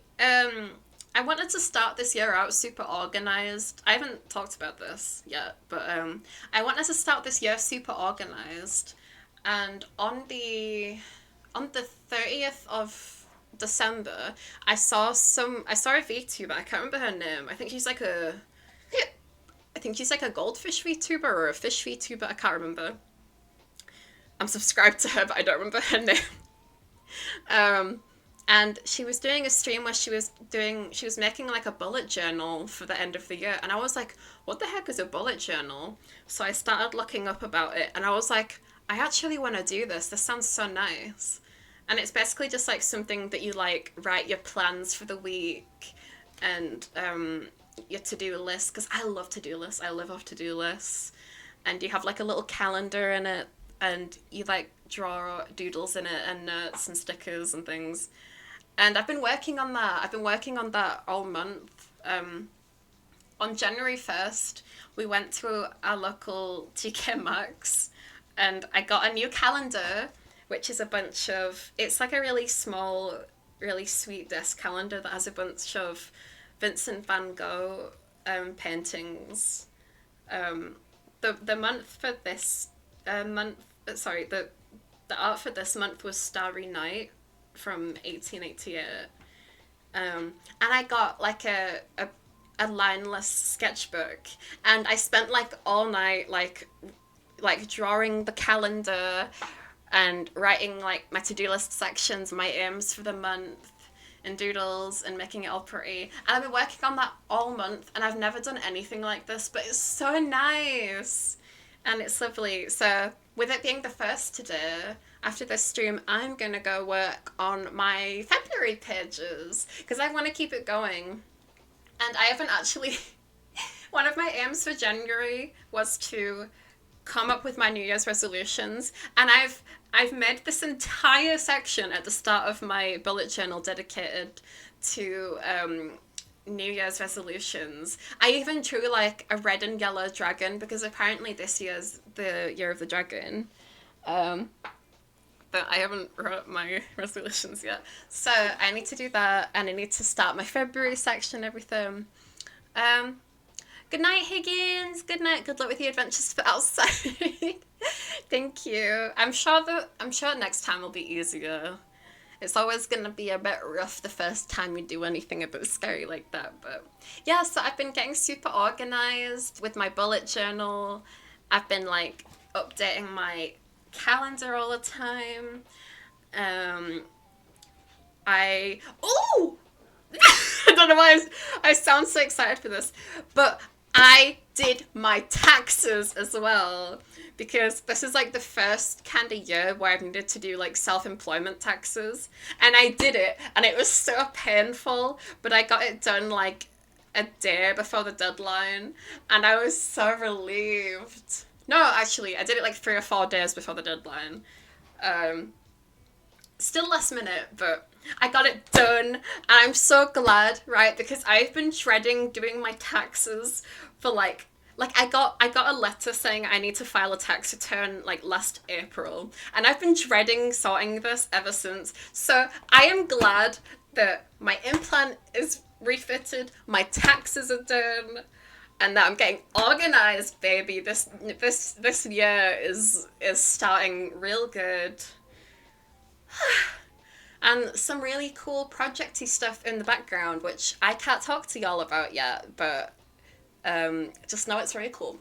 wanted to start this year out super organized. I haven't talked about this yet, but I wanted to start this year super organized, and on the 30th of December, I saw a VTuber. I can't remember her name. I think she's like a goldfish VTuber or a fish VTuber. I can't remember. I'm subscribed to her, but I don't remember her name. And she was doing a stream where she was making like a bullet journal for the end of the year, and I was like, what the heck is a bullet journal? So I started looking up about it, and I was like, I actually want to do this. This sounds so nice. And it's basically just like something that you like write your plans for the week and your to-do list, because I love to-do lists. I live off to-do lists. And you have like a little calendar in it, and you like draw doodles in it and notes and stickers and things. And I've been working on that. I've been working on that all month. On January 1st, we went to our local TK Maxx, and I got a new calendar, which is a bunch of, it's like a really small, really sweet desk calendar that has a bunch of Vincent van Gogh paintings. The month for this the art for this month was Starry Night from 1888. And I got like a lineless sketchbook, and I spent like all night like drawing the calendar and writing like my to-do list sections, my aims for the month, and doodles, and making it all pretty. And I've been working on that all month, and I've never done anything like this, but it's so nice and it's lovely. So with it being the first today, after this stream, I'm gonna go work on my February pages because I want to keep it going. And I haven't actually one of my aims for January was to come up with my New Year's resolutions, and I've made this entire section at the start of my bullet journal dedicated to New Year's resolutions. I even drew like a red and yellow dragon because apparently this year's the year of the dragon. But I haven't wrote my resolutions yet. So I need to do that, and I need to start my February section, everything. Good night, Higgins. Good night. Good luck with your adventures for outside. Thank you. I'm sure next time will be easier. It's always gonna be a bit rough the first time you do anything a bit scary like that, but yeah. So I've been getting super organized with my bullet journal. I've been like updating my calendar all the time. I don't know why I sound so excited for this, but I did my taxes as well, because this is like the first kind of year where I've needed to do like self-employment taxes, and I did it, and it was so painful, but I got it done like a day before the deadline, and I was so relieved. No, actually, I did it like 3 or 4 days before the deadline. Still last minute, but I got it done, and I'm so glad, right? Because I've been dreading doing my taxes for like I got a letter saying I need to file a tax return like last April, and I've been dreading sorting this ever since. So I am glad that my implant is refitted, my taxes are done, and that I'm getting organized, baby. This year is starting real good. And some really cool projecty stuff in the background, which I can't talk to y'all about yet, but just know it's very cool.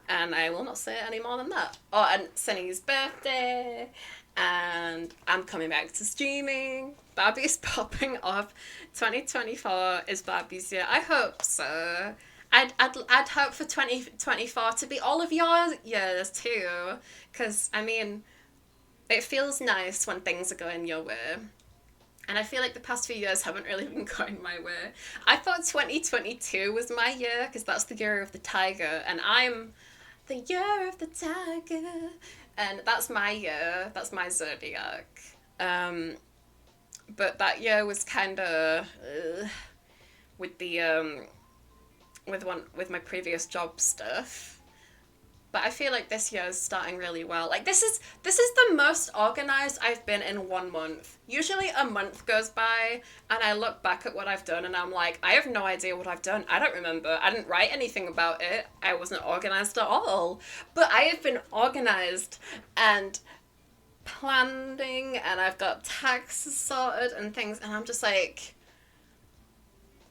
And I will not say any more than that. Oh, and Sunny's birthday, and I'm coming back to streaming. Barbie's popping off. 2024 is Barbie's year. I hope so. I'd hope for 2024 to be all of your years too, because I mean, it feels nice when things are going your way. And I feel like the past few years haven't really been going my way. I thought 2022 was my year, because that's the year of the tiger, and I'm the year of the tiger. And that's my year, that's my zodiac. But that year was kind of with the with my previous job stuff. But I feel like this year is starting really well. Like this is the most organized I've been in 1 month. Usually a month goes by and I look back at what I've done and I'm like, I have no idea what I've done. I don't remember. I didn't write anything about it. I wasn't organized at all. But I have been organized and planning, and I've got taxes sorted and things, and I'm just like,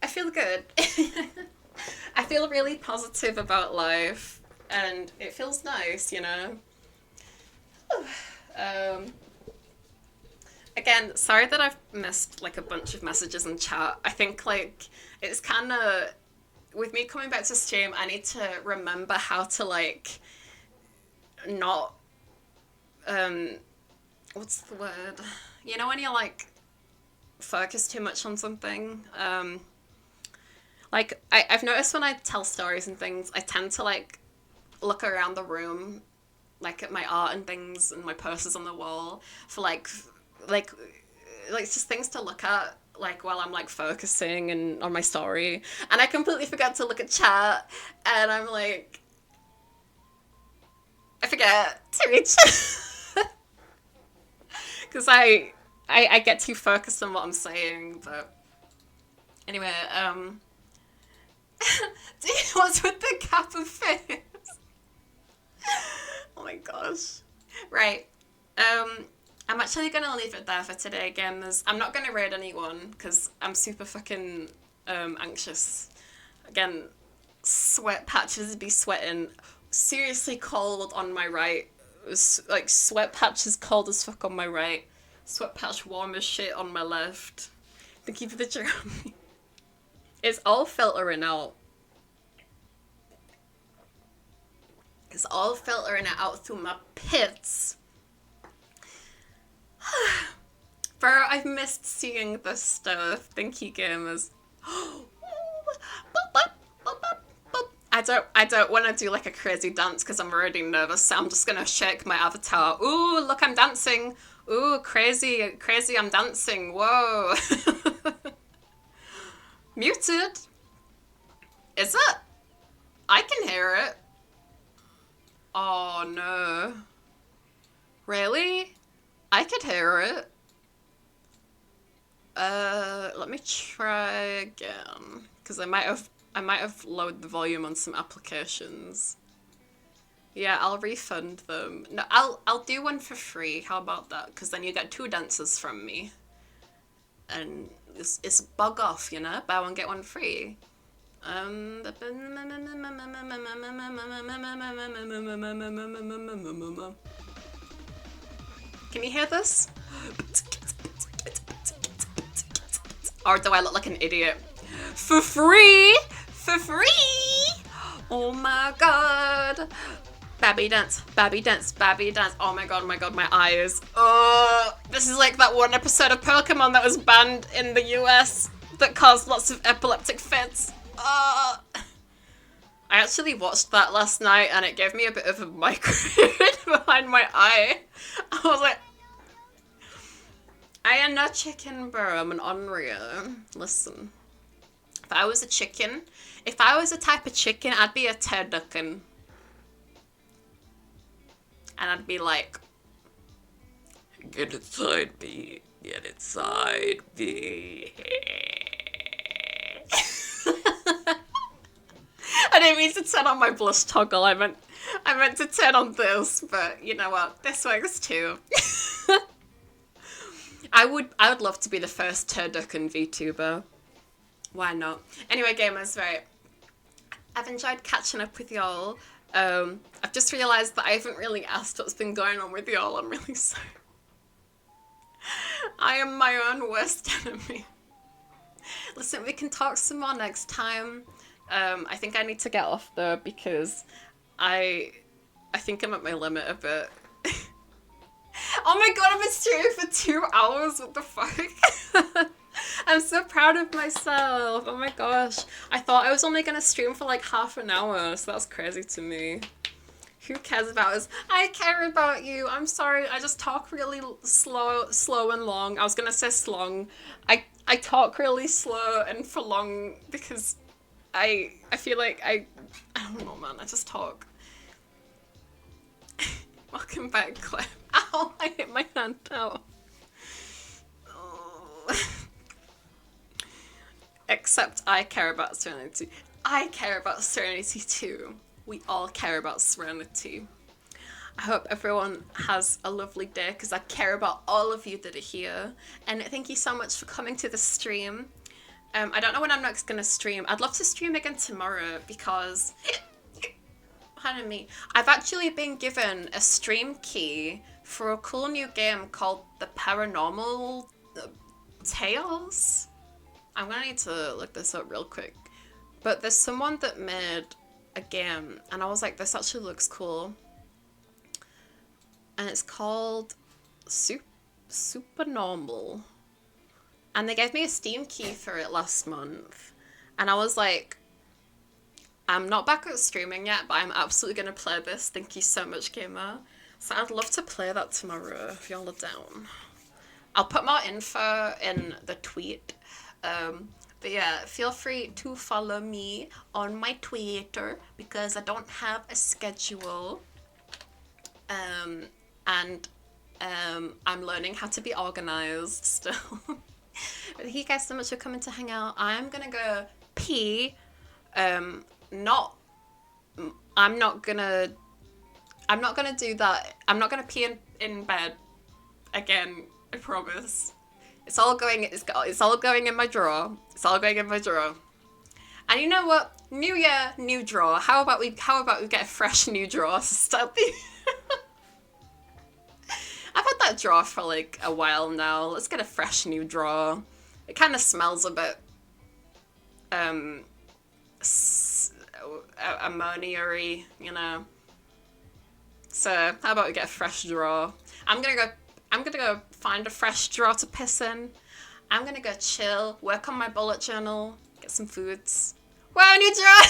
I feel good. I feel really positive about life. And it feels nice, you know. Again, sorry that I've missed like a bunch of messages in chat. I think like it's kind of, with me coming back to stream, I need to remember how to like not what's the word? You know when you like focus too much on something. Like I've noticed when I tell stories and things, I tend to like look around the room, like at my art and things and my posters on the wall for like just things to look at, like while I'm like focusing and on my story, and I completely forgot to look at chat, and I'm like, I forget to read because I get too focused on what I'm saying. But anyway, what's with the cap of face? Oh my gosh. Right. I'm actually gonna leave it there for today again. I'm not gonna raid anyone because I'm super fucking anxious. Again, sweat patches be sweating. Seriously cold on my right. Like sweat patches cold as fuck on my right. Sweat patch warm as shit on my left. Thank you for the cheer on me. It's all filtering out. It's all filtering it out through my pits. Bro, I've missed seeing this stuff. Thank you, gamers. I don't want to do like a crazy dance because I'm already nervous, so I'm just gonna shake my avatar. Ooh, look, I'm dancing. Ooh, crazy, I'm dancing. Whoa. Muted? Is it? I can hear it. Oh no. Really? I could hear it. Let me try again. Because I might have lowered the volume on some applications. Yeah, I'll refund them. No, I'll do one for free. How about that? Because then you get 2 dances from me. And it's bug off, you know? Buy one, get one free. Can you hear this? Or do I look like an idiot? For free! For free! Oh my god! Babby dance, babby dance, babby dance. Oh my god, my eyes. This is like that one episode of Pokemon that was banned in the US that caused lots of epileptic fits. I actually watched that last night and it gave me a bit of a migraine behind my eye. I was like, I am not chicken, bro. I'm an Onryo. Listen, if I was a chicken, if I was a type of chicken, I'd be a turducken. And I'd be like, get inside me, get inside me. I didn't mean to turn on my blush toggle. I meant to turn on this, but you know what? This works too. I would love to be the first turducken VTuber. Why not? Anyway, gamers, right? I've enjoyed catching up with y'all. I've just realised that I haven't really asked what's been going on with y'all. I'm really sorry. I am my own worst enemy. Listen, we can talk some more next time. I think I need to get off though because I think I'm at my limit a bit. Oh my god, I've been streaming for 2 hours, what the fuck? I'm so proud of myself, oh my gosh. I thought I was only gonna stream for like half an hour, so that's crazy to me. Who cares about us? I care about you. I'm sorry. I just talk really slow and long. I was gonna say slong. I talk really slow and for long because I feel like I don't know, man. I just talk. Welcome back, Clip. Ow! I hit my hand out. Oh. Except I care about Serenity. I care about Serenity too. We all care about Serenity. I hope everyone has a lovely day because I care about all of you that are here. And thank you so much for coming to the stream. I don't know when I'm next going to stream. I'd love to stream again tomorrow because, pardon me, I've actually been given a stream key for a cool new game called The Paranormal Tales. I'm going to need to look this up real quick. But there's someone that made a game and I was like, this actually looks cool. And it's called Supernormal. And they gave me a Steam key for it last month. And I was like, I'm not back at streaming yet, but I'm absolutely going to play this. Thank you so much, Gamer. So I'd love to play that tomorrow if y'all are down. I'll put more info in the tweet. But yeah, feel free to follow me on my Twitter because I don't have a schedule. I'm learning how to be organized still. But thank you guys so much for coming to hang out. I'm gonna go pee. I'm not gonna do that. I'm not gonna pee in bed again. I promise. It's all going in my drawer. It's all going in my drawer. And you know what? New year, new drawer. How about we get a fresh new drawer to start the I've had that drawer for like a while now. Let's get a fresh new drawer. It kind of smells a bit ammonia-y, you know. So how about we get a fresh drawer? I'm gonna go find a fresh drawer to piss in. I'm gonna go chill, work on my bullet journal, get some foods. Wow, new drawer!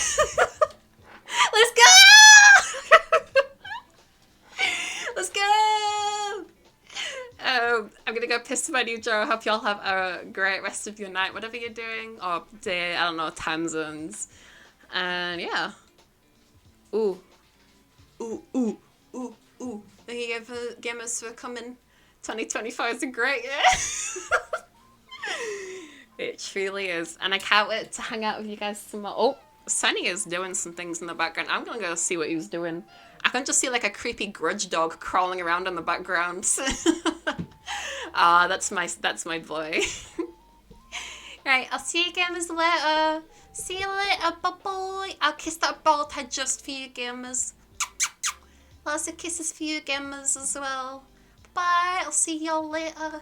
Let's go! Let's go! I'm gonna go piss in my new drawer. Hope y'all have a great rest of your night, whatever you're doing, or day, I don't know, time zones. And yeah. Ooh. Ooh, ooh, ooh, ooh. Thank you gamers for coming. 2025 is a great year. It truly is. And I can't wait to hang out with you guys some more. Oh, Sunny is doing some things in the background. I'm gonna go see what he's doing. I can just see like a creepy grudge dog crawling around in the background. Ah, that's my boy. Right, I'll see you gamers later. See you later, bye-bye. I'll kiss that bald head just for you gamers. Lots of kisses for you gamers as well. Bye, I'll see y'all later.